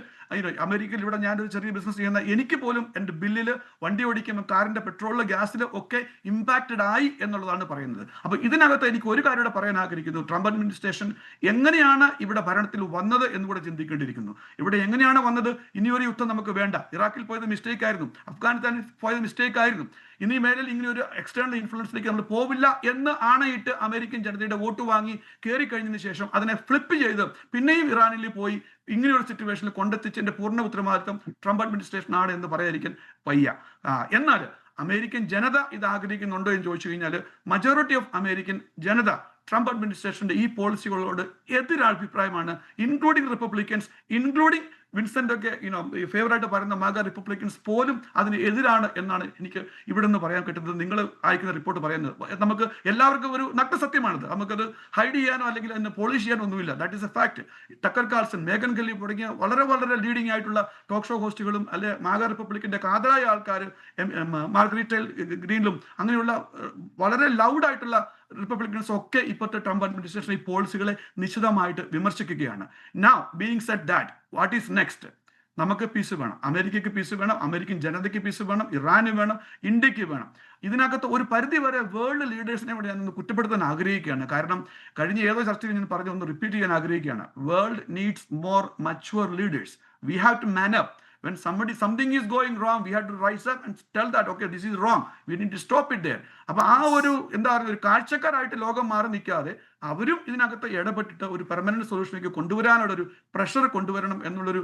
അമേരിക്കയിൽ ഇവിടെ ഞാനൊരു ചെറിയ ബിസിനസ് ചെയ്യുന്ന എനിക്ക് പോലും എൻ്റെ ബില്ലിൽ വണ്ടി ഓടിക്കുമ്പോൾ കാറിന്റെ പെട്രോളിലും ഗ്യാസിലും ഒക്കെ ഇമ്പാക്റ്റഡ് ആയി എന്നുള്ളതാണ് പറയുന്നത്. അപ്പൊ ഇതിനകത്ത് എനിക്ക് ഒരു കാര്യം കൂടെ പറയാൻ ആഗ്രഹിക്കുന്നു. ട്രംപ് അഡ്മിനിസ്ട്രേഷൻ എങ്ങനെയാണ് ഇവിടെ ഭരണത്തിൽ വന്നത് എന്ന് കൂടെ ചിന്തിക്കേണ്ടിയിരിക്കുന്നു. ഇവിടെ എങ്ങനെയാണ് വന്നത്? ഇനിയൊരു യുദ്ധം നമുക്ക് വേണ്ട. ഇറാഖിൽ പോയത് മിസ്റ്റേക്ക് ആയിരുന്നു, അഫ്ഗാനിസ്ഥാനിൽ പോയത് മിസ്റ്റേക്ക് ആയിരുന്നു. ഇനി മേലിൽ ഇങ്ങനെ ഒരു എക്സ്റ്റേണൽ ഇൻഫ്ലുവൻസിലേക്ക് നമ്മൾ പോവില്ല എന്ന് ആണയിട്ട് അമേരിക്കൻ ജനതയുടെ വോട്ട് വാങ്ങി കയറി കഴിഞ്ഞതിന് ശേഷം അതിനെ ഫ്ലിപ്പ് ചെയ്ത് പിന്നെയും ഇറാനിൽ പോയി ഇങ്ങനെ ഒരു സിറ്റുവേഷനിൽ കൊണ്ടെത്തിച്ചതിന്റെ പൂർണ്ണ ഉത്തരവാദിത്വം ട്രംപ് അഡ്മിനിസ്ട്രേഷൻ ആണ് എന്ന് പറയാതിരിക്കാൻ വയ്യ. എന്നാൽ അമേരിക്കൻ ജനത ഇത് ആഗ്രഹിക്കുന്നുണ്ടോ എന്ന് ചോദിച്ചു കഴിഞ്ഞാൽ മജോറിറ്റി ഓഫ് അമേരിക്കൻ ജനത ട്രംപ് അഡ്മിനിസ്ട്രേഷന്റെ ഈ പോളിസികളോട് എതിരഭിപ്രായമാണ്, ഇൻക്ലൂഡിംഗ് റിപ്പബ്ലിക്കൻസ്, ഇൻക്ലൂഡിംഗ് വിൻസെന്റ് ഒക്കെ ഫേവറായിട്ട് പറയുന്ന മാഗ റിപ്പബ്ലിക്കൻസ് പോലും അതിന് എതിരാണ് എന്നാണ് എനിക്ക് ഇവിടെ നിന്ന് പറയാൻ കിട്ടുന്നത്. നിങ്ങൾ അയക്കുന്ന റിപ്പോർട്ട് പറയുന്നത് നമുക്ക് എല്ലാവർക്കും ഒരു നഗ്ന സത്യമാണിത്. നമുക്കത് ഹൈഡ് ചെയ്യാനോ അല്ലെങ്കിൽ അതിനെ പോളിഷ് ചെയ്യാനോ ഒന്നുമില്ല. That is A fact. Decker Carlsen, Megan Kelly തുടങ്ങിയ വളരെ വളരെ ലീഡിംഗ് ആയിട്ടുള്ള ടോക്ക് ഷോ ഹോസ്റ്റുകളും അല്ലെ മാഗ റിപ്പബ്ലിക്കിന്റെ കാതലായ ആൾക്കാർ, മാർഗരീറ്റൽ ഗ്രീനിലും അങ്ങനെയുള്ള വളരെ ലൗഡ് ആയിട്ടുള്ള റിപ്പബ്ലിക്കൻസ് ഒക്കെ ഇപ്പോഴത്തെ ട്രംപ് അഡ്മിനിസ്ട്രേഷൻ ഈ പോളിസികളെ നിശിതമായിട്ട് വിമർശിക്കുകയാണ്. Now being said that, what is next? നമുക്ക് പീസ് വേണം, അമേരിക്കയ്ക്ക് പീസ് വേണം, അമേരിക്കൻ ജനതയ്ക്ക് പീസ് വേണം, ഇറാന് വേണം, ഇന്ത്യക്ക് വേണം. ഇതിനകത്ത് ഒരു പരിധി വരെ വേൾഡ് ലീഡേഴ്സിനെ കൂടെ ഞാനൊന്ന് കുറ്റപ്പെടുത്താൻ ആഗ്രഹിക്കുകയാണ്. കാരണം കഴിഞ്ഞ ഏതോ ചർച്ചയിൽ ഞാൻ പറഞ്ഞു, ഒന്ന് റിപ്പീറ്റ് ചെയ്യാൻ ആഗ്രഹിക്കുകയാണ്. World needs more mature leaders. We have to man up. When something is going wrong, we have to rise up and tell that, okay, this is wrong, we need to stop it there. അപ്പൊ ആ ഒരു എന്താ പറയുക, ഒരു കാഴ്ചക്കാരായിട്ട് ലോകം മാറി നിൽക്കാതെ അവരും ഇതിനകത്ത് ഇടപെട്ടിട്ട് ഒരു പെർമനന്റ് സൊല്യൂഷനിലേക്ക് കൊണ്ടുവരാനുള്ള ഒരു പ്രഷർ കൊണ്ടുവരണം എന്നുള്ളൊരു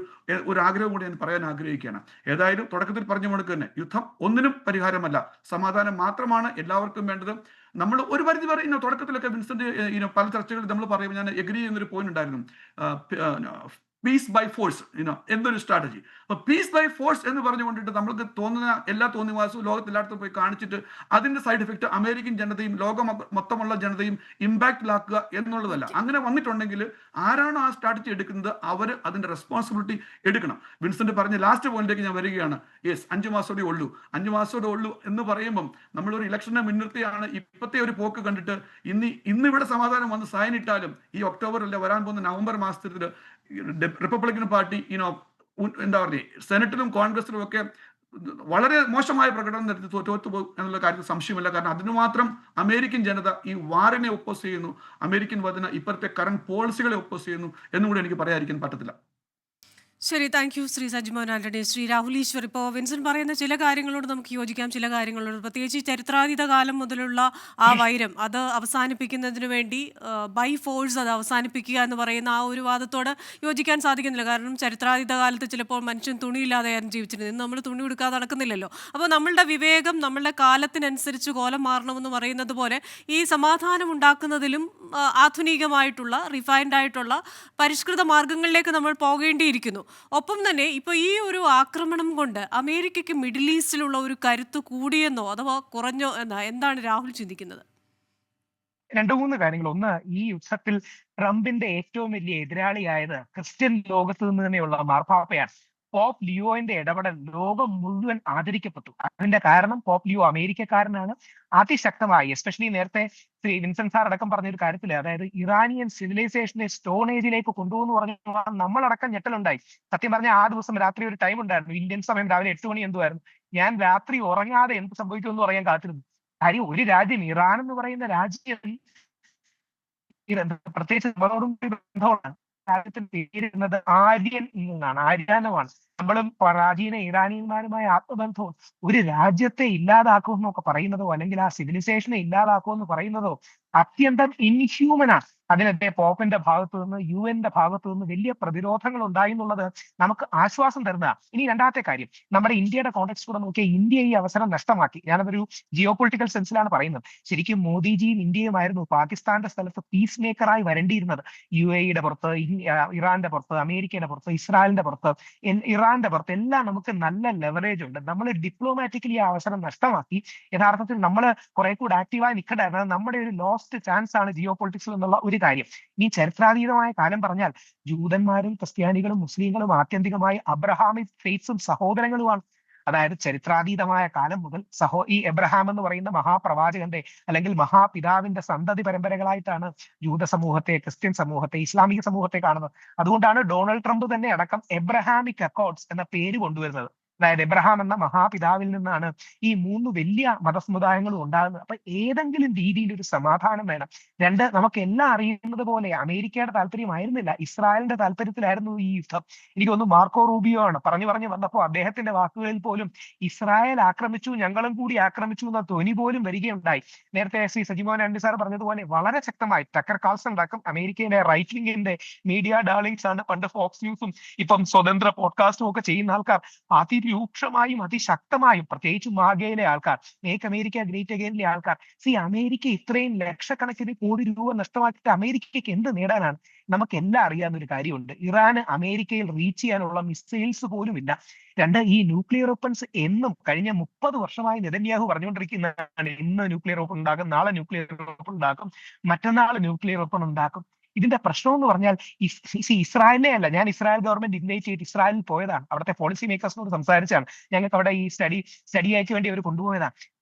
ആഗ്രഹം കൂടി ഞാൻ പറയാൻ ആഗ്രഹിക്കുകയാണ്. ഏതായാലും തുടക്കത്തിൽ പറഞ്ഞു കൊടുക്കുക തന്നെ, യുദ്ധം ഒന്നിനും പരിഹാരമല്ല, സമാധാനം മാത്രമാണ് എല്ലാവർക്കും വേണ്ടത്. നമ്മൾ ഒരു പരിധി വരെ തുടക്കത്തിലൊക്കെ വിൻസെന്റ് പല ചർച്ചകളിൽ നമ്മൾ പറയുമ്പോൾ ഞാൻ എഗ്രി ചെയ്യുന്നൊരു പോയിന്റ് ഉണ്ടായിരുന്നു, പീസ് ബൈ ഫോഴ്സ് എന്നൊരു സ്ട്രാറ്റജി. അപ്പൊ പീസ് ബൈ ഫോഴ്സ് എന്ന് പറഞ്ഞുകൊണ്ടിട്ട് നമ്മൾക്ക് തോന്നുന്ന എല്ലാ തോന്നിവാസവും ലോകത്തെല്ലായിടത്തും പോയി കാണിച്ചിട്ട് അതിന്റെ സൈഡ് എഫക്ട് അമേരിക്കൻ ജനതയും ലോകം മൊത്തമുള്ള ജനതയും ഇമ്പാക്റ്റിലാക്കുക എന്നുള്ളതല്ല. അങ്ങനെ വന്നിട്ടുണ്ടെങ്കിൽ ആരാണോ ആ സ്ട്രാറ്റജി എടുക്കുന്നത് അവർ അതിന്റെ റെസ്പോൺസിബിലിറ്റി എടുക്കണം. വിൻസെന്റ് പറഞ്ഞ ലാസ്റ്റ് പോയിന്റിലേക്ക് ഞാൻ വരികയാണ്. യെസ്, 5 മാസത്തോടെ ഉള്ളൂ എന്ന് പറയുമ്പം നമ്മളൊരു ഇലക്ഷനെ മുൻനിർത്തിയാണ് ഇപ്പോഴത്തെ ഒരു പോക്ക് കണ്ടിട്ട് ഇന്നിവിടെ സമാധാനം വന്ന് സൈൻ ഇട്ടാലും ഈ ഒക്ടോബറിൽ വരാൻ പോകുന്ന നവംബർ മാസത്തിൽ റിപ്പബ്ലിക്കൻ പാർട്ടി എന്താ പറയുക, സെനറ്റിലും കോൺഗ്രസിലും ഒക്കെ വളരെ മോശമായ പ്രകടനം നടത്തി തോറ്റുപോകും എന്നുള്ള കാര്യത്തിൽ സംശയമില്ല. കാരണം അതിനുമാത്രം അമേരിക്കൻ ജനത ഈ വാറിനെ ഒപ്പോസ് ചെയ്യുന്നു, അമേരിക്കൻ വധന ഇപ്പോഴത്തെ കറന്റ് പോളിസികളെ ഒപ്പോസ് ചെയ്യുന്നു എന്നുകൂടി എനിക്ക് പറയാതിരിക്കാൻ പറ്റത്തില്ല. ശരി, താങ്ക് യു ശ്രീ സജിമോഹൻ ആന്റണി. ശ്രീ രാഹുൽ ഈശ്വർ, ഇപ്പോൾ വിൻസെന്റ് പറയുന്ന ചില കാര്യങ്ങളോട് നമുക്ക് യോജിക്കാം, ചില കാര്യങ്ങളോട് പ്രത്യേകിച്ച് ചരിത്രാതീത കാലം മുതലുള്ള ആ വൈരം അത് അവസാനിപ്പിക്കുന്നതിന് വേണ്ടി ബൈ ഫോഴ്സ് അത് അവസാനിപ്പിക്കുക എന്ന് പറയുന്ന ആ ഒരു വാദത്തോട് യോജിക്കാൻ സാധിക്കുന്നില്ല. കാരണം ചരിത്രാതീത കാലത്ത് ചിലപ്പോൾ മനുഷ്യൻ തുണിയില്ലാതെയായിരുന്നു ജീവിച്ചിരുന്നത്. ഇന്ന് നമ്മൾ തുണി ഉടുക്കാതെ നടക്കുന്നില്ലല്ലോ. അപ്പോൾ നമ്മളുടെ വിവേകം നമ്മളുടെ കാലത്തിനനുസരിച്ച് കോലം മാറണമെന്ന് പറയുന്നത് പോലെ ഈ സമാധാനം ഉണ്ടാക്കുന്നതിലും ആധുനികമായിട്ടുള്ള റിഫൈൻഡ് ആയിട്ടുള്ള പരിഷ്കൃത മാർഗങ്ങളിലേക്ക് നമ്മൾ പോകേണ്ടിയിരിക്കുന്നു. ഒപ്പം തന്നെ ഇപ്പോൾ ഈ ഒരു ആക്രമണം കൊണ്ട് അമേരിക്കയ്ക്ക് മിഡിൽ ഈസ്റ്റിലുള്ള ഒരു കരുത്ത് കൂടിയെന്നോ അഥവാ കുറഞ്ഞോ എന്താണ് രാഹുൽ ചിന്തിക്കുന്നത്? 2-3 കാര്യങ്ങൾ. ഒന്ന്, ഈ യുദ്ധത്തിൽ ട്രംപിന്റെ ഏറ്റവും വലിയ എതിരാളിയായത് ക്രിസ്ത്യൻ ലോകത്ത് നിന്ന് തന്നെയുള്ള മാർപ്പാപ്പയാണ്. പോപ്പ് ലിയോന്റെ ഇടപെടൽ ലോകം മുഴുവൻ ആദരിക്കപ്പെട്ടു. അതിന്റെ കാരണം പോപ്പ് ലിയോ അമേരിക്കക്കാരനാണ്. അതിശക്തമായി, എസ്പെഷ്യലി നേരത്തെ ശ്രീ വിൻസെന്റ് സാർ അടക്കം പറഞ്ഞൊരു കാര്യത്തില്, അതായത് ഇറാനിയൻ സിവിലൈസേഷനെ സ്റ്റോൺ ഏജിലേക്ക് കൊണ്ടുപോകുന്നു പറഞ്ഞ നമ്മളടക്കം ഞെട്ടലുണ്ടായി. സത്യം പറഞ്ഞാൽ ആ ദിവസം രാത്രി ഒരു ടൈം ഉണ്ടായിരുന്നു, ഇന്ത്യൻ സമയം രാവിലെ 8 മണി എന്തുമായിരുന്നു. ഞാൻ രാത്രി ഉറങ്ങാതെ എന്ത് സംഭവിക്കുമെന്ന് പറയാൻ കാത്തിരുന്നു. കാര്യം ഒരു രാജ്യം, ഇറാൻ എന്ന് പറയുന്ന രാജ്യം പ്രത്യേകിച്ച് നമ്മളോടും ബന്ധമാണ്. രാജ്യത്തിൽ പേരിടുന്നത് ആര്യൻ എന്നാണ്, ആര്യാനമാണ്. നമ്മളും പ്രാചീന ഇറാനിയന്മാരുമായ ആത്മബന്ധവും ഒരു രാജ്യത്തെ ഇല്ലാതാക്കുമെന്നൊക്കെ പറയുന്നതോ അല്ലെങ്കിൽ ആ സിവിലൈസേഷനെ ഇല്ലാതാക്കുമെന്ന് പറയുന്നതോ അത്യന്തം ഇൻഹ്യൂമനാണ്. അതിനെതിരെ പോപ്പിന്റെ ഭാഗത്തു നിന്ന് UN-ന്റെ ഭാഗത്തു നിന്ന് വലിയ പ്രതിരോധങ്ങൾ ഉണ്ടായി എന്നുള്ളത് നമുക്ക് ആശ്വാസം തരുന്നതാണ്. ഇനി രണ്ടാമത്തെ കാര്യം, നമ്മുടെ ഇന്ത്യയുടെ കോണ്ടെക്സ്റ്റ് കൂടെ നോക്കിയാൽ ഇന്ത്യ ഈ അവസരം നഷ്ടമാക്കി. ഞാനതൊരു ജിയോ പൊളിറ്റിക്കൽ സെൻസിലാണ് പറയുന്നത്. ശരിക്കും മോദിജിയും ഇന്ത്യയുമായിരുന്നു പാകിസ്ഥാന്റെ സ്ഥലത്ത് പീസ് മേക്കറായി വരേണ്ടിയിരുന്നത്. UAE-യുടെ പുറത്ത്, ഇറാന്റെ പുറത്ത്, അമേരിക്കയുടെ പുറത്ത്, ഇസ്രായേലിന്റെ പുറത്ത്, ഇറാന്റെ പുറത്ത് എല്ലാം നമുക്ക് നല്ല ലെവറേജ് ഉണ്ട്. നമ്മൾ ഡിപ്ലോമാറ്റിക്കലി ആ അവസരം നഷ്ടമാക്കി. യഥാർത്ഥത്തിൽ നമ്മൾ കുറെ കൂടെ ആക്റ്റീവായി നിൽക്കേണ്ടത് നമ്മുടെ ഒരു ലോസ്റ്റ് ചാൻസ് ആണ് ജിയോ പൊളിറ്റിക്സിൽ എന്നുള്ള ഒരു കാര്യം. ഇനി ചരിത്രാതീതമായ കാലം പറഞ്ഞാൽ ജൂതന്മാരും ക്രിസ്ത്യാനികളും മുസ്ലിങ്ങളും ആത്യന്തികമായി അബ്രഹാമിക് ഫെയ്ത്സും സഹോദരങ്ങളുമാണ്. അതായത് ചരിത്രാതീതമായ കാലം മുതൽ ഈ എബ്രഹാം എന്ന് പറയുന്ന മഹാപ്രവാചകന്റെ അല്ലെങ്കിൽ മഹാപിതാവിന്റെ സന്തതി പരമ്പരകളായിട്ടാണ് ജൂത സമൂഹത്തെ, ക്രിസ്ത്യൻ സമൂഹത്തെ, ഇസ്ലാമിക സമൂഹത്തെ കാണുന്നത്. അതുകൊണ്ടാണ് ഡൊണാൾഡ് ട്രംപ് തന്നെ അടക്കം എബ്രഹാമിക് അക്കോർഡ്സ് എന്ന പേര് കൊണ്ടുവരുന്നത്. അതായത് എബ്രഹാം എന്ന മഹാപിതാവിൽ നിന്നാണ് ഈ 3 വലിയ മതസമുദായങ്ങളും ഉണ്ടാകുന്നത്. അപ്പൊ ഏതെങ്കിലും രീതിയിൽ ഒരു സമാധാനം വേണം. രണ്ട്, നമുക്ക് എല്ലാം അറിയുന്നത് പോലെ അമേരിക്കയുടെ താല്പര്യമായിരുന്നില്ല, ഇസ്രായേലിന്റെ താല്പര്യത്തിലായിരുന്നു ഈ യുദ്ധം. എനിക്ക് തോന്നുന്നു മാർക്കോ റൂബിയോ ആണ് പറഞ്ഞു വന്നപ്പോൾ അദ്ദേഹത്തിന്റെ വാക്കുകളിൽ പോലും ഇസ്രായേൽ ആക്രമിച്ചു, ഞങ്ങളും കൂടി ആക്രമിച്ചു എന്ന ധ്വനി പോലും വരികയുണ്ടായി. നേരത്തെ ശ്രീ സജിമോഹൻ ആൻഡി സാർ പറഞ്ഞതുപോലെ വളരെ ശക്തമായി ടക്കർ കാൾസൺ അടക്കം അമേരിക്കയിലെ റൈറ്റ് വിങ്ങിന്റെ മീഡിയ ഡാർലിങ്സ് ആണ്, പണ്ട് ഫോക്സ് ന്യൂസും ഇപ്പം സ്വതന്ത്ര പോഡ്കാസ്റ്റും ഒക്കെ ചെയ്യുന്ന ആൾക്കാർ അതിരൂക്ഷമായും അതിശക്തമായും, പ്രത്യേകിച്ച് മാഗയിലെ ആൾക്കാർ, മേക്ക് അമേരിക്ക ഗ്രേറ്റ് അഗൈനിലെ ആൾക്കാർ, അമേരിക്ക ഇത്രയും ലക്ഷക്കണക്കിന് കോടി രൂപ നഷ്ടമാക്കിയിട്ട് അമേരിക്കയ്ക്ക് എന്ത് നേടാനാണ്? നമുക്കെല്ലാം അറിയാവുന്ന ഒരു കാര്യമുണ്ട്, ഇറാന് അമേരിക്കയിൽ റീച്ച് ചെയ്യാനുള്ള മിസൈൽസ് പോലും ഇല്ല. രണ്ട്, ഈ ന്യൂക്ലിയർ വെപ്പൺസ് എന്നും കഴിഞ്ഞ 30 വർഷമായി നെതന്യാഹു പറഞ്ഞുകൊണ്ടിരിക്കുന്നതാണ്, ഇന്ന് ന്യൂക്ലിയർ വെപ്പൺ ഉണ്ടാക്കും, നാളെ ന്യൂക്ലിയർ വെപ്പൺ ഉണ്ടാക്കും, മറ്റന്നാൾ ന്യൂക്ലിയർ വെപ്പൺ ഉണ്ടാക്കും. ഇതിന്റെ പ്രശ്നം എന്ന് പറഞ്ഞാൽ ഇസ്രായേലിനെ അല്ല, ഞാൻ ഇസ്രായേൽ ഗവൺമെന്റ് ഇൻവൈറ്റ് ചെയ്തിട്ട് ഇസ്രായേലിൽ പോയതാണ്, അവിടുത്തെ പോളിസി മേക്കേഴ്സിനോട് സംസാരിച്ചാണ്, ഞങ്ങൾക്ക് അവിടെ ഈ സ്റ്റഡിയാക്കി വേണ്ടി അവർ കൊണ്ടുപോയതാണ്.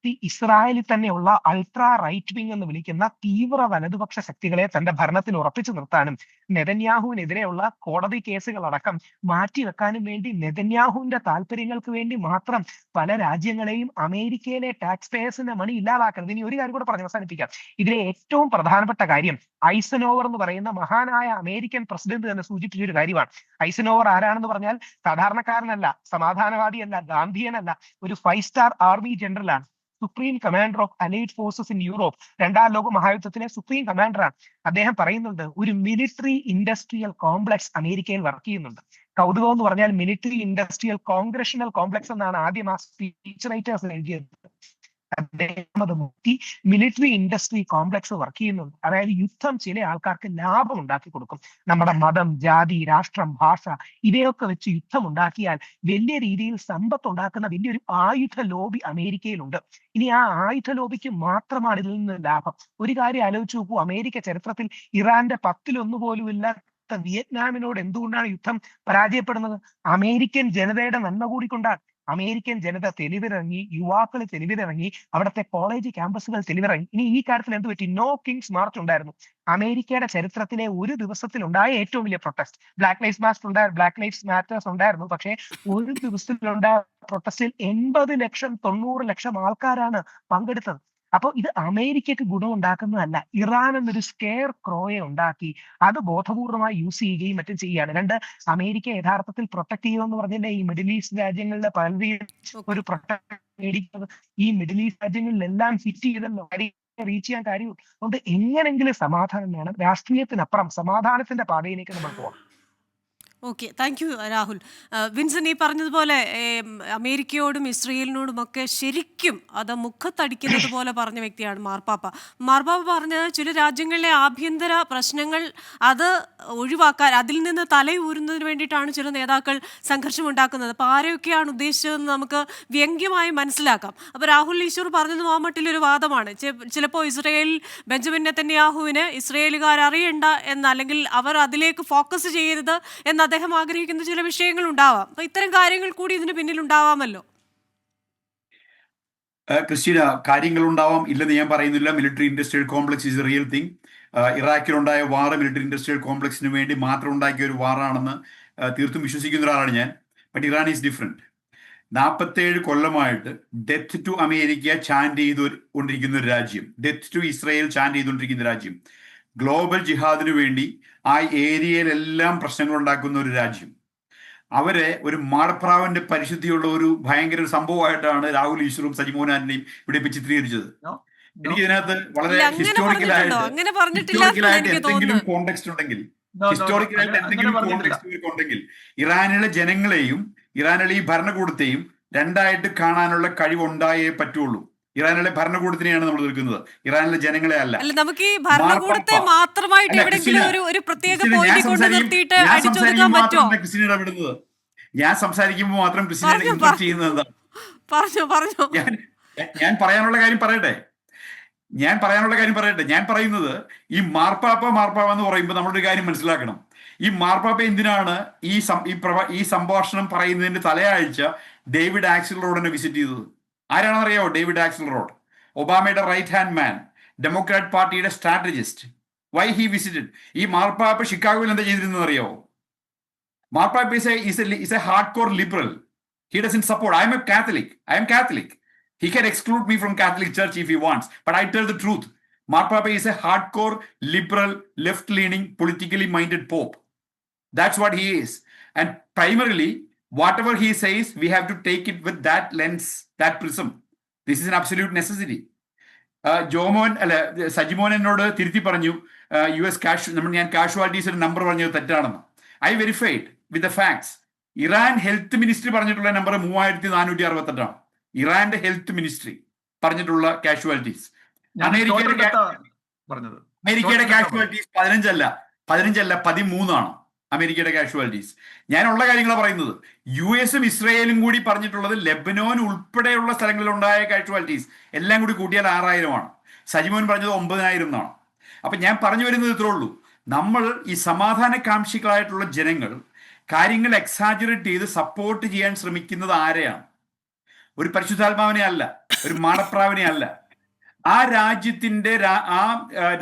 ഇസ്രായേലിൽ തന്നെയുള്ള അൾട്രാ റൈറ്റ് വിങ് എന്ന് വിളിക്കുന്ന തീവ്ര വലതുപക്ഷ ശക്തികളെ തന്റെ ഭരണത്തിൽ ഉറപ്പിച്ചു നിർത്താനും നെതന്യാഹുവിനെതിരെയുള്ള കോടതി കേസുകളടക്കം മാറ്റിവെക്കാനും വേണ്ടി നെതന്യാഹുവിന്റെ താല്പര്യങ്ങൾക്ക് വേണ്ടി മാത്രം പല രാജ്യങ്ങളെയും അമേരിക്കയിലെ ടാക്സ് പേയേഴ്സിന്റെ മണി ഇല്ലാതാക്കുന്നത്. ഇനി ഒരു കാര്യം കൂടെ പറഞ്ഞ് അവസാനിപ്പിക്കാം. ഇതിലെ ഏറ്റവും പ്രധാനപ്പെട്ട കാര്യം ഐസനോവർ എന്ന് പറയുന്ന മഹാനായ അമേരിക്കൻ പ്രസിഡന്റ് തന്നെ സൂചിപ്പിച്ച ഒരു കാര്യമാണ്. ഐസനോവർ ആരാണെന്ന് പറഞ്ഞാൽ സാധാരണക്കാരനല്ല, സമാധാനവാദിയല്ല, ഗാന്ധിയനല്ല, ഒരു 5 സ്റ്റാർ ആർമി ജനറലാണ്, supreme commander of allied forces in Europe, 2ാം ലോക മഹായുദ്ധത്തിലെ സുപ്രീം കമാൻഡറാണ്. അദ്ദേഹം പറയുന്നുണ്ട്, ഒരു മിലിറ്ററി ഇൻഡസ്ട്രിയൽ കോംപ്ലക്സ് അമേരിക്കയിൽ വർക്ക് ചെയ്യുന്നുണ്ട്. കൗതുകം എന്ന് പറഞ്ഞാൽ മിലിറ്ററി ഇൻഡസ്ട്രിയൽ കോൺഗ്രഷണൽ കോംപ്ലക്സ് എന്നാണ് ആദ്യം ആ സ്പീച്ച് റൈറ്റേഴ്സ് എഴുതിയത്. അദ്ദേഹം അത് മുക്കി മിലിറ്ററി ഇൻഡസ്ട്രി കോംപ്ലക്സ് വർക്ക് ചെയ്യുന്നുണ്ട്. അതായത് യുദ്ധം ചില ആൾക്കാർക്ക് ലാഭം ഉണ്ടാക്കി കൊടുക്കും. നമ്മുടെ മതം, ജാതി, രാഷ്ട്രം, ഭാഷ ഇവയൊക്കെ വെച്ച് യുദ്ധം ഉണ്ടാക്കിയാൽ വലിയ രീതിയിൽ സമ്പത്ത് ഉണ്ടാക്കുന്ന വലിയൊരു ആയുധ ലോബി അമേരിക്കയിലുണ്ട്. ഇനി ആ ആയുധ ലോബിക്ക് മാത്രമാണ് ഇതിൽ നിന്ന് ലാഭം. ഒരു കാര്യം ആലോചിച്ച് നോക്കൂ, അമേരിക്ക ചരിത്രത്തിൽ ഇറാന്റെ 10-1 പോലും ഇല്ലാത്ത വിയറ്റ്നാമിനോട് എന്തുകൊണ്ടാണ് യുദ്ധം പരാജയപ്പെടുന്നത്? അമേരിക്കൻ ജനതയുടെ നന്മ കൂടിക്കൊണ്ടാണ്. അമേരിക്കൻ ജനത തെരുവിലിറങ്ങി, യുവാക്കൾ തെരുവിലിറങ്ങി, അവിടുത്തെ കോളേജ് ക്യാമ്പസുകൾ തെരുവിലിറങ്ങി. ഇനി ഈ കാര്യത്തിൽ എന്ത് പറ്റി? നോ കിങ്സ് മാർച്ച് ഉണ്ടായിരുന്നു. അമേരിക്കയുടെ ചരിത്രത്തിലെ ഒരു ദിവസത്തിലുണ്ടായ ഏറ്റവും വലിയ പ്രൊട്ടസ്റ്റ്. ബ്ലാക്ക് ലൈഫ്സ് മാറ്റേഴ്സ് ഉണ്ടായിരുന്നു, പക്ഷേ ഒരു ദിവസത്തിലുണ്ടായ പ്രൊട്ടസ്റ്റിൽ 80 ലക്ഷം 90 ലക്ഷം ആൾക്കാരാണ് പങ്കെടുത്തത്. അപ്പോൾ ഇത് അമേരിക്കക്ക് ഗുണമുണ്ടാക്കുന്നതല്ല, ഇറാൻ എന്നൊരു സ്കെയർ ക്രോയെ ഉണ്ടാക്കി അത് ബോധപൂർവമായി യൂസ് ചെയ്യുകയും മറ്റും ചെയ്യുകയാണ്. രണ്ട്, അമേരിക്ക യഥാർത്ഥത്തിൽ പ്രൊട്ടക്ട് ചെയ്യുമെന്ന് പറഞ്ഞില്ലേ ഈ മിഡിൽ ഈസ്റ്റ് രാജ്യങ്ങളിലെ പലരെയും ഒരു പ്രൊട്ടക്ട് മേടിക്കുന്നത് ഈ മിഡിൽ ഈസ്റ്റ് രാജ്യങ്ങളിലെല്ലാം ഫിറ്റ് ചെയ്തല്ലോ, റീച്ച് ചെയ്യാൻ കാര്യമുള്ളൂ. അതുകൊണ്ട് എങ്ങനെങ്കിലും സമാധാനം വേണം, രാഷ്ട്രീയത്തിനപ്പുറം സമാധാനത്തിന്റെ പാതയിലേക്ക് നമ്മൾ പോകാം. Okay, thank you Rahul. Vinson ഈ പറഞ്ഞതുപോലെ അമേരിക്കയോടും ഇസ്രയേലിനോടുമൊക്കെ ശരിക്കും അത് മുഖത്തടിക്കുന്നത് പോലെ പറഞ്ഞ വ്യക്തിയാണ് മാർപ്പാപ്പ. മാർപ്പാപ്പ പറഞ്ഞത് ചില രാജ്യങ്ങളിലെ ആഭ്യന്തര പ്രശ്നങ്ങൾ അത് ഒഴിവാക്കാൻ, അതിൽ നിന്ന് തലയൂരുന്നതിന് വേണ്ടിയിട്ടാണ് ചില നേതാക്കൾ സംഘർഷമുണ്ടാക്കുന്നത്. അപ്പോൾ ആരെയൊക്കെയാണ് ഉദ്ദേശിച്ചതെന്ന് നമുക്ക് വ്യംഗ്യമായി മനസ്സിലാക്കാം. അപ്പോൾ രാഹുൽ ഈശ്വർ പറഞ്ഞത് ആ മട്ടിലൊരു വാദമാണ്. ചിലപ്പോൾ ഇസ്രയേൽ ബെഞ്ചമിൻ നെതന്യാഹുവിന് ഇസ്രയേലുകാർ അറിയണ്ട എന്ന്, അല്ലെങ്കിൽ അവർ അതിലേക്ക് ഫോക്കസ് ചെയ്യരുത് എന്ന് അദ്ദേഹം ആഗ്രഹിക്കുന്ന ചില വിഷയങ്ങൾ ഉണ്ടാവാം. അപ്പൊ ഇത്തരം കാര്യങ്ങൾ കൂടി ഇതിന് പിന്നിൽ ഉണ്ടാവാമല്ലോ. ക്രിസ്റ്റീന, കാര്യങ്ങൾ ഉണ്ടാവാം, ഇല്ലെന്ന് ഞാൻ പറയുന്നില്ല. Military industrial complex is a real thing. ഇറാഖിലുണ്ടായ വാർ മിലിറ്ററി ഇൻഡസ്ട്രിയൽ കോംപ്ലക്സിന് വേണ്ടി മാത്രം ഉണ്ടാക്കിയ ഒരു വാറാണെന്ന് തീർത്തും വിശ്വസിക്കുന്ന ഒരാളാണ് ഞാൻ. But Iran is different. 47 കൊല്ലമായിട്ട് ഡെത്ത് ടു അമേരിക്ക ചാൻഡ് ചെയ്തുകൊണ്ടിരിക്കുന്ന ഒരു രാജ്യം, ഡെത്ത് ടു ഇസ്രായേൽ ചാൻഡ് ചെയ്തുകൊണ്ടിരിക്കുന്ന രാജ്യം, ഗ്ലോബൽ ജിഹാദിനു വേണ്ടി ആ ഏരിയയിലെല്ലാം പ്രശ്നങ്ങൾ ഉണ്ടാക്കുന്ന ഒരു രാജ്യം, അവരെ ഒരു മാടപ്രാവന്റെ പരിശുദ്ധിയുള്ള ഒരു ഭയങ്കര സംഭവമായിട്ടാണ് രാഹുൽ ഈശ്വറും സജിമോഹൻ ആന്റണിയും ഇവിടെ ഇപ്പൊ ചിത്രീകരിച്ചത്. എനിക്ക് ഇതിനകത്ത് വളരെ ഹിസ്റ്റോറിക്കലായിട്ട് എന്തെങ്കിലും കോണ്ടെക്സ്റ്റ് ഉണ്ടെങ്കിൽ ഇറാനിലെ ജനങ്ങളെയും ഇറാനിലെ ഈ ഭരണകൂടത്തെയും രണ്ടായിട്ട് കാണാനുള്ള കഴിവുണ്ടായേ പറ്റുള്ളൂ. ഇറാനിലെ ഭരണകൂടത്തിനെയാണ് നമ്മൾ തീർക്കുന്നത്, ഇറാനിലെ ജനങ്ങളെ അല്ല. നമുക്ക് ഈ ഭരണകൂടത്തെ മാത്രമായിട്ട് ഒരു പ്രത്യേക പോയിന്റ് കൊണ്ട് നിർത്തിയിട്ട് അടിച്ചൊതുക്കാൻ പറ്റുമോ? ക്രിസ്റ്റിനെ ഇടപെടുന്നത് ഞാൻ സംസാരിക്കുമ്പോൾ മാത്രം ക്രിസ്റ്റിനെ ഇൻട്രപ്റ്റ് ചെയ്യുന്നത് എന്താ? ഞാൻ പറയാനുള്ള കാര്യം പറയട്ടെ. ഞാൻ പറയുന്നത് ഈ മാർപ്പാപ്പ എന്ന് പറയുമ്പോൾ നമ്മളൊരു കാര്യം മനസ്സിലാക്കണം. ഈ മാർപ്പാപ്പ എന്തിനാണ് ഈ സംഭാഷണം പറയുന്നതിന്റെ തലയാഴ്ച ഡേവിഡ് ആക്സിലറോഡിനെ വിസിറ്റ് ചെയ്തത്? ആരാണെന്ന് അറിയാവോ? ഡേവിഡ് ആക്സിലറോഡ്, ഒബാമയുടെ റൈറ്റ് ഹാൻഡ് മാൻ, ഡെമോക്രാറ്റ് പാർട്ടിയുടെ സ്ട്രാറ്റജിസ്റ്റ്. Why he visited? ഈ മാർപ്പാപ്പ ഷിക്കാഗോയിൽ എന്താ ചെയ്തിരുന്നത് അറിയാവോ? മാർപ്പാപ്പ is A hard core liberal. He doesn't support. I am a Catholic. I am Catholic. He can exclude me from Catholic Church if he wants. But I tell the truth. Marpapa is a hardcore, liberal, left-leaning, politically minded Pope. That's what he is. And primarily, whatever he says, we have to take it with that lens, that prism. This is an absolute necessity. Jomon അല്ല സജിമോൻ എന്നോട് തിരുത്തി പറഞ്ഞു US ഞാൻ കാഷ്വാലിറ്റീസിന്റെ number പറഞ്ഞത് തെറ്റാണെന്ന്. I verified with the facts. Iran health ministry പറഞ്ഞിട്ടുള്ള number 3468ആണ്. ഇറാന്റെ health ministry പറഞ്ഞിട്ടുള്ള കാഷ്വാലിറ്റീസ്. അമേരിക്കയുടെ കാഷ്വാലിറ്റീസ് 15 13 അമേരിക്കയുടെ കാഷ്വാലിറ്റീസ്. ഞാനുള്ള കാര്യങ്ങളാണ് പറയുന്നത്. US ഇസ്രയേലും കൂടി പറഞ്ഞിട്ടുള്ളത് ലെബനോൻ ഉൾപ്പെടെയുള്ള സ്ഥലങ്ങളിൽ ഉണ്ടായ കാഷ്വാലിറ്റീസ് എല്ലാം കൂടി കൂട്ടിയാൽ 6000 സജിമോൻ പറഞ്ഞത് 9000 എന്നാണ്. അപ്പൊ ഞാൻ പറഞ്ഞു വരുന്നത് ഇത്രേ ഉള്ളൂ. നമ്മൾ ഈ സമാധാനകാംക്ഷികളായിട്ടുള്ള ജനങ്ങൾ കാര്യങ്ങൾ എക്സാജറേറ്റ് ചെയ്ത് സപ്പോർട്ട് ചെയ്യാൻ ശ്രമിക്കുന്നത് ആരെയാണ്? ഒരു പരിശുദ്ധാത്മാവിനെ അല്ല, ഒരു മാടപ്രാവിനെ അല്ല. ആ രാജ്യത്തിന്റെ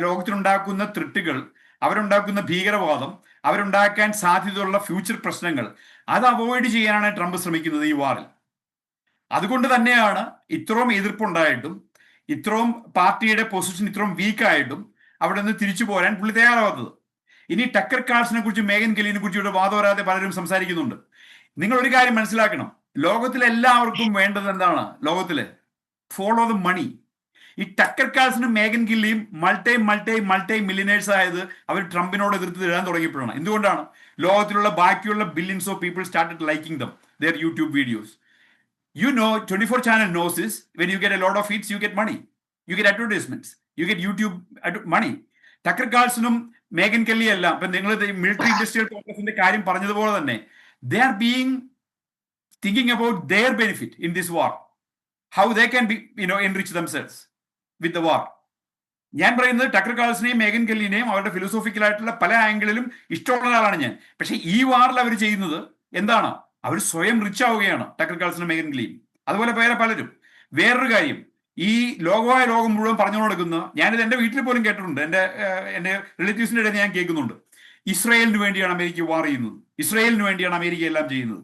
ലോകത്തിലുണ്ടാക്കുന്ന ത്രിട്ടുകൾ, അവരുണ്ടാക്കുന്ന ഭീകരവാദം, അവരുണ്ടാക്കാൻ സാധ്യതയുള്ള ഫ്യൂച്ചർ പ്രശ്നങ്ങൾ, അത് അവോയ്ഡ് ചെയ്യാനാണ് ട്രംപ് ശ്രമിക്കുന്നത് ഈ വാറിൽ. അതുകൊണ്ട് തന്നെയാണ് ഇത്രയും എതിർപ്പുണ്ടായിട്ടും ഇത്രയും പാർട്ടിയുടെ പൊസിഷൻ ഇത്രയും വീക്കായിട്ടും അവിടെ നിന്ന് തിരിച്ചു പോരാൻ പുള്ളി തയ്യാറാവാത്തത്. ഇനി ടക്കർ കാൾസനെ കുറിച്ച്, മേഗൻ കെല്ലിനെ കുറിച്ച് ഇവിടെ വാദവരാതെ പലരും സംസാരിക്കുന്നുണ്ട്. നിങ്ങൾ ഒരു കാര്യം മനസ്സിലാക്കണം. ലോകത്തിലെല്ലാവർക്കും വേണ്ടത് എന്താണ്? ലോകത്തില് ഫോളോ ദ മണി. ഈ ടക്കർ കാൾസനും മേഗൻ ഗില്ലിയും മൾട്ടി മില്യനേഴ്സ് ആയത് അവർ ട്രംപിനോട് എതിർത്ത് എഴുതാൻ തുടങ്ങിയപ്പോഴാണ്. എന്തുകൊണ്ടാണ്? ലോകത്തിലുള്ള ബാക്കിയുള്ള billions of people started liking them, their YouTube videos. 24 channel knows this. When you get a lot of hits, you get money, you get advertisements, you get YouTube money. Tucker കാൾസനും മേഗൻ കെല്ലി എല്ലാം ഇപ്പൊ നിങ്ങൾ military industrial കോൺഗ്രസിന്റെ കാര്യം പറഞ്ഞതുപോലെ തന്നെ they are being thinking about their benefit in this war, how they can be enrich themselves with the war. ഞാൻ പറയുന്നത് ടക്കർ കാൾസനെയും മേഗൻ കെല്ലിനെയും അവരുടെ ഫിലോസോഫിക്കൽ ആയിട്ടുള്ള പല ആംഗിളിലും ഇഷ്ടമുള്ള ഒരാളാണ് ഞാൻ. പക്ഷെ ഈ വാറിൽ അവർ ചെയ്യുന്നത് എന്താണ്? അവർ സ്വയം റിച്ച് ആവുകയാണ്, ടക്കർ കാൾസനും മേഗൻ കെല്ലിയും, അതുപോലെ വേറെ പലരും. വേറൊരു കാര്യം, ഈ ലോകം മുഴുവൻ പറഞ്ഞു കൊടുക്കുന്ന, ഞാനിത് എൻ്റെ വീട്ടിൽ പോലും കേട്ടിട്ടുണ്ട്, എൻ്റെ റിലേറ്റീവ്സിൻ്റെ ഇടയിൽ ഞാൻ കേൾക്കുന്നുണ്ട്, ഇസ്രായേലിന് വേണ്ടിയാണ് അമേരിക്ക വാർ ചെയ്യുന്നത്, ഇസ്രായേലിന് വേണ്ടിയാണ് അമേരിക്ക എല്ലാം ചെയ്യുന്നത്.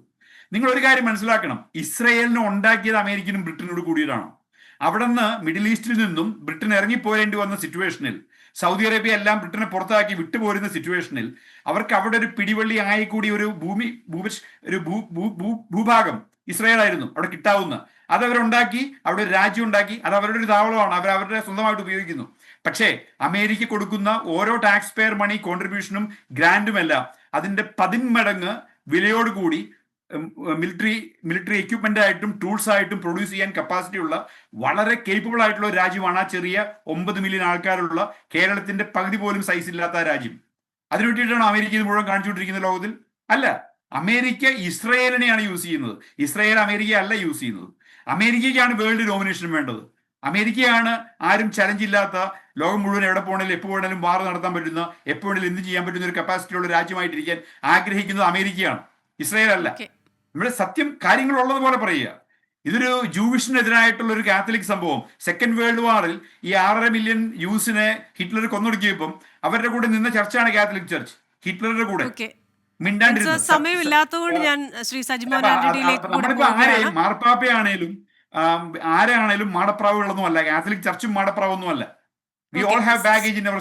നിങ്ങൾ ഒരു കാര്യം മനസ്സിലാക്കണം, ഇസ്രായേലിനെ ഉണ്ടാക്കിയത് അമേരിക്കനും ബ്രിട്ടനോട് കൂടിയിട്ടാണ്. അവിടെ നിന്ന് മിഡിൽ ഈസ്റ്റിൽ നിന്നും ബ്രിട്ടൻ ഇറങ്ങിപ്പോരേണ്ടി വന്ന സിറ്റുവേഷനിൽ, സൗദി അറേബ്യ എല്ലാം ബ്രിട്ടനെ പുറത്താക്കി വിട്ടുപോരുന്ന സിറ്റുവേഷനിൽ അവർക്ക് അവിടെ ഒരു പിടിവള്ളി ആയിക്കൂടി ഒരു ഭൂഭാഗം ഇസ്രായേൽ ആയിരുന്നു അവിടെ കിട്ടാവുന്ന. അത് അവരുണ്ടാക്കി, അവിടെ ഒരു രാജ്യം ഉണ്ടാക്കി, അത് അവരുടെ ഒരു താവളമാണ്, അവരുടെ സ്വന്തമായിട്ട് ഉപയോഗിക്കുന്നു. പക്ഷേ അമേരിക്ക കൊടുക്കുന്ന ഓരോ ടാക്സ് പെയർ മണി കോൺട്രിബ്യൂഷനും ഗ്രാൻഡും എല്ലാം അതിന്റെ 10 മടങ്ങ് വിലയോടുകൂടി മിലിറ്ററി എക്യുപ്മെന്റ് ആയിട്ടും ടൂൾസ് ആയിട്ടും പ്രൊഡ്യൂസ് ചെയ്യാൻ കപ്പാസിറ്റി ഉള്ള വളരെ കേപ്പബിൾ ആയിട്ടുള്ള ഒരു രാജ്യമാണ് ആ ചെറിയ 9 മില്യൺ ആൾക്കാരുള്ള കേരളത്തിന്റെ പകുതി പോലും സൈസ് ഇല്ലാത്ത രാജ്യം. അതിനു വേണ്ടിയിട്ടാണ് അമേരിക്ക ഇത് മുഴുവൻ കാണിച്ചുകൊണ്ടിരിക്കുന്ന ലോകത്തിൽ? അല്ല. അമേരിക്ക ഇസ്രായേലിനെയാണ് യൂസ് ചെയ്യുന്നത്, ഇസ്രായേൽ അമേരിക്ക അല്ല യൂസ് ചെയ്യുന്നത്. അമേരിക്കയ്ക്കാണ് വേൾഡ് ഡോമിനേഷൻ വേണ്ടത്. അമേരിക്കയാണ് ആരും ചലഞ്ച് ഇല്ലാത്ത, ലോകം മുഴുവൻ എവിടെ പോകണമെങ്കിലും എപ്പോൾ വേണമെങ്കിലും വാർ നടത്താൻ പറ്റുന്ന, എപ്പോൾ വേണമെങ്കിലും എന്ത് ചെയ്യാൻ പറ്റുന്ന ഒരു കപ്പാസിറ്റി ഉള്ള രാജ്യമായിട്ടിരിക്കാൻ ആഗ്രഹിക്കുന്നത് അമേരിക്കയാണ്, ഇസ്രായേൽ അല്ല. നമ്മുടെ സത്യം കാര്യങ്ങളുള്ളത് പോലെ പറയുക. ഇതൊരു ജൂവിഷിനെതിരായിട്ടുള്ള ഒരു കാത്തലിക് സംഭവം. സെക്കൻഡ് വേൾഡ് വാറിൽ ഈ 6.5 മില്യൺ യൂസിനെ ഹിറ്റ്ലർ കൊന്നൊടുക്കിയപ്പം അവരുടെ കൂടെ നിന്ന ചർച്ചാണ് കാത്തലിക് ചർച്ച്, ഹിറ്റ്ലറുടെ കൂടെ മിണ്ടാണ്ടിരുന്നത്. സമയമില്ലാത്തതുകൊണ്ട് ഞാൻ ശ്രീ സജിമോൻ നമ്മളിപ്പോ ആരെയും മാർപ്പാപ്പയാണേലും ആരാണേലും മാടപ്രാവുകളൊന്നും അല്ല, കാത്തലിക് ചർച്ചും മാടപ്രാവൊന്നും അല്ല. We all have baggage in our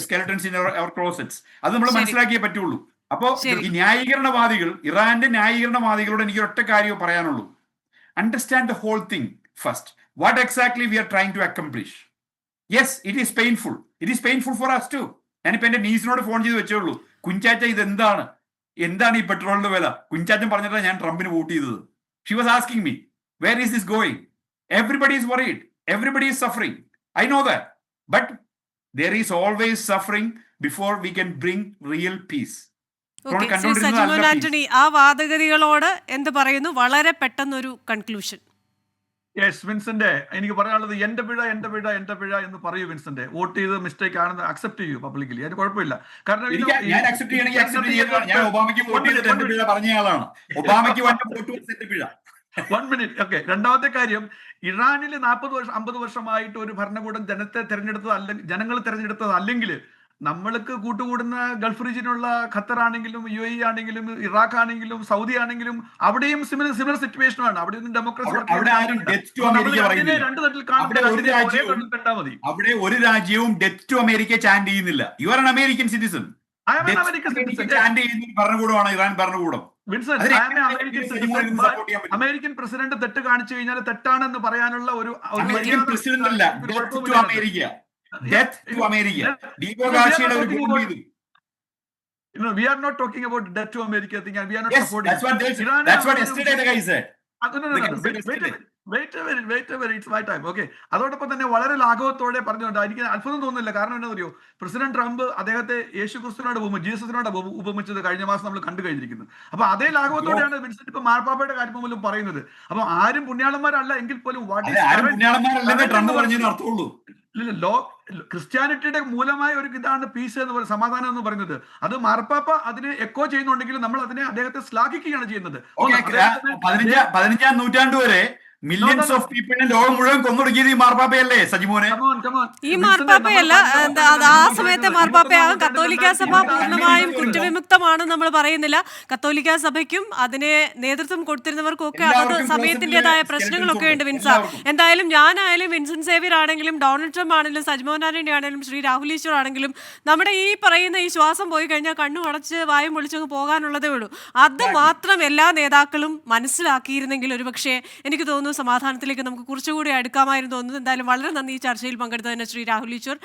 skeletons in our closets. അത് നമ്മൾ മനസ്സിലാക്കിയേ പറ്റുള്ളൂ. അപ്പോ ഈ ന്യായീകരണവാദികൾ, ഇറാന്റെ ന്യായീകരണവാദികളോട് എനിക്ക് ഒറ്റ കാര്യമേ പറയാനുള്ളൂ. Understand the whole thing first. What exactly we are trying to accomplish. Yes, it is painful. It is painful for us too. ഞാനിപ്പോ എന്റെ നീസിനോട് ഫോൺ ചെയ്ത് വെച്ചോളൂ, കുഞ്ചാച്ച ഇത് എന്താണ് ഈ പെട്രോളിന്റെ വില? കുഞ്ചാച്ചൻ പറഞ്ഞിട്ടാണ് ഞാൻ ട്രംപിന് വോട്ട് ചെയ്തത്. She was asking me where is this going? Everybody is worried, everybody is suffering, I know that, but there is always suffering before we can bring real peace. Sajimon Antony, ആ വാദഗതികളോട് എന്ത് പറയുന്നു? വളരെ പെട്ടെന്നൊരു കൺക്ലൂഷൻ. യെസ് വിൻസെന്റ്, എനിക്ക് പറയാനുള്ളത് എന്റെ പിഴ എന്ന് പറയൂ വിൻസെന്റ്. വോട്ട് ചെയ്ത് മിസ്റ്റേക്ക് ആണെന്ന് അക്സെപ്റ്റ് ചെയ്യൂ പബ്ലിക്കലി, അതിന് കുഴപ്പമില്ല. കാരണം വൺ മിനിറ്റ്. ഓക്കെ, രണ്ടാമത്തെ കാര്യം, ഇറാനിൽ 40 വർഷം 50 വർഷമായിട്ട് ഒരു ഭരണകൂടം ജനങ്ങൾ തെരഞ്ഞെടുത്തത് അല്ലെങ്കിൽ നമ്മൾക്ക് കൂട്ടുകൂടുന്ന ഗൾഫ് റീജിയനുള്ള ഖത്തർ ആണെങ്കിലും UAE ആണെങ്കിലും ഇറാഖ് ആണെങ്കിലും സൗദി ആണെങ്കിലും അവിടെയും സിമിലർ സിറ്റുവേഷൻ ആണ്. അവിടെ ഒന്നും അവിടെ ആരും ഡെത്ത് ടു അമേരിക്ക പറയുന്നില്ല. രണ്ട് തട്ടിൽ അവിടെ ഒരു രാജ്യവും ഡെത്ത് ടു അമേരിക്ക ചാൻഡ് ചെയ്യുന്നില്ല. You are an American citizen. Chant ചെയ്യുന്ന ഭരണകൂടമാണ് ഇറാൻ ഭരണകൂടം. അമേരിക്കൻ പ്രസിഡന്റ് തെറ്റ് കാണിച്ചു കഴിഞ്ഞാൽ തെറ്റാണെന്ന് പറയാനുള്ള ഒരു അമേരിക്കൻ പ്രസിഡന്റ് അല്ല, death to America. Death to America. Deepak ആശയുടെ ഒരു ബോംബ് ചെയ്തു. No, we are not talking about death to America thing, and we are not Yes, supporting. that's what yesterday the guy said. No. Wait a minute, it's my time. Okay. അതോടൊപ്പം തന്നെ വളരെ ലാഘവത്തോടെ പറഞ്ഞുകൊണ്ട് എനിക്ക് അത്ഭുതം തോന്നുന്നില്ല. കാരണം എന്താ അറിയോ, പ്രസിഡന്റ് ട്രംപ് അദ്ദേഹത്തെ യേശു ക്രിസ്തുവിനോട് ജീസസിനോട് ഉപമിച്ചത് കഴിഞ്ഞ മാസം നമ്മൾ കണ്ടു കഴിഞ്ഞിരിക്കുന്നു. അപ്പൊ അതേ ലാഘവത്തോടെയാണ് വിൻസെന്റ് ഇപ്പൊ മാർപ്പാപ്പയുടെ കാര്യം പോലും പറയുന്നത്. അപ്പൊ ആരും പുണ്യാളന്മാരല്ല എങ്കിൽ പോലും ക്രിസ്ത്യാനിറ്റിയുടെ മൂലമായ ഒരു ഇതാണ് പീസ് എന്ന് പറയുന്നത്, സമാധാനം എന്ന് പറയുന്നത്. അത് മാർപ്പാപ്പ അതിനെ എക്കോ ചെയ്യുന്നുണ്ടെങ്കിലും നമ്മൾ അതിനെ അദ്ദേഹത്തെ ശ്ലാഘിക്കുകയാണ് ചെയ്യുന്നത്. 15ാം നൂറ്റാണ്ട് വരെ മില്യൺസ് ഓഫ് പീപ്പിളിനെ ലോകം മുഴുവൻ കൊന്നൊടുക്കിയത് ഈ മാർപ്പാപ്പയല്ലേ സജിമോനെ? ഈ മാർപ്പാപ്പയല്ല, ആ സമയത്തെ മാർപ്പാപ്പയാകും. കത്തോലിക്ക സഭ പൂർണ്ണമായും കുറ്റവിമുക്തമാണ് നമ്മൾ പറയുന്നില്ല. കത്തോലിക്ക സഭയ്ക്കും അതിനെ നേതൃത്വം കൊടുത്തിരുന്നവർക്കും ഒക്കെ അതത് സമയത്തിന്റേതായ പ്രശ്നങ്ങളൊക്കെ ഉണ്ട് വിൻസ. എന്തായാലും ഞാനായാലും വിൻസെന്റ് സേവ്യർ ആണെങ്കിലും ഡൊണാൾഡ് ട്രംപ് ആണെങ്കിലും സജിമോൻ ആന്റണി ആണെങ്കിലും ശ്രീ രാഹുൽ ഈശ്വർ ആണെങ്കിലും നമ്മുടെ ഈ പറയുന്ന ഈ ശ്വാസം പോയി കഴിഞ്ഞാൽ കണ്ണു അടച്ച് വായും പൊളിച്ചങ്ങ് പോകാനുള്ളതേ ഉള്ളൂ. അത് മാത്രം എല്ലാ നേതാക്കളും മനസ്സിലാക്കിയിരുന്നെങ്കിൽ ഒരുപക്ഷെ എനിക്ക് തോന്നുന്നു സമാധാനത്തിലേക്ക് നമുക്ക് കുറച്ചുകൂടി അടുക്കാമായിരുന്നു തോന്നുന്നു. എന്തായാലും വളരെ നന്ദി ഈ ചർച്ചയിൽ പങ്കെടുത്തതിന് ശ്രീ രാഹുൽ ഈശ്വർ,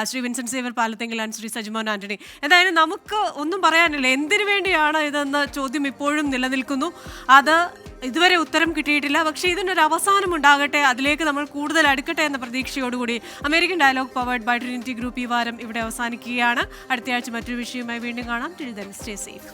ശ്രീ വിൻസെന്റ് സേവ്യർ പാലത്തെങ്കിൽ ആൻഡ് ശ്രീ സജിമോൻ ആന്റണി. എന്തായാലും നമുക്ക് ഒന്നും പറയാനില്ല. എന്തിനു വേണ്ടിയാണ് ഇതെന്ന ചോദ്യം ഇപ്പോഴും നിലനിൽക്കുന്നു. അത് ഇതുവരെ ഉത്തരം കിട്ടിയിട്ടില്ല. പക്ഷേ ഇതിനൊരു അവസാനം ഉണ്ടാകട്ടെ, അതിലേക്ക് നമ്മൾ കൂടുതൽ അടുക്കട്ടെ എന്ന പ്രതീക്ഷയോടുകൂടി American dialogue powered by Trinity group ഈ വാരം ഇവിടെ അവസാനിക്കുകയാണ്. അടുത്തയാഴ്ച മറ്റൊരു വിഷയവുമായി വീണ്ടും കാണാം. Till then stay safe.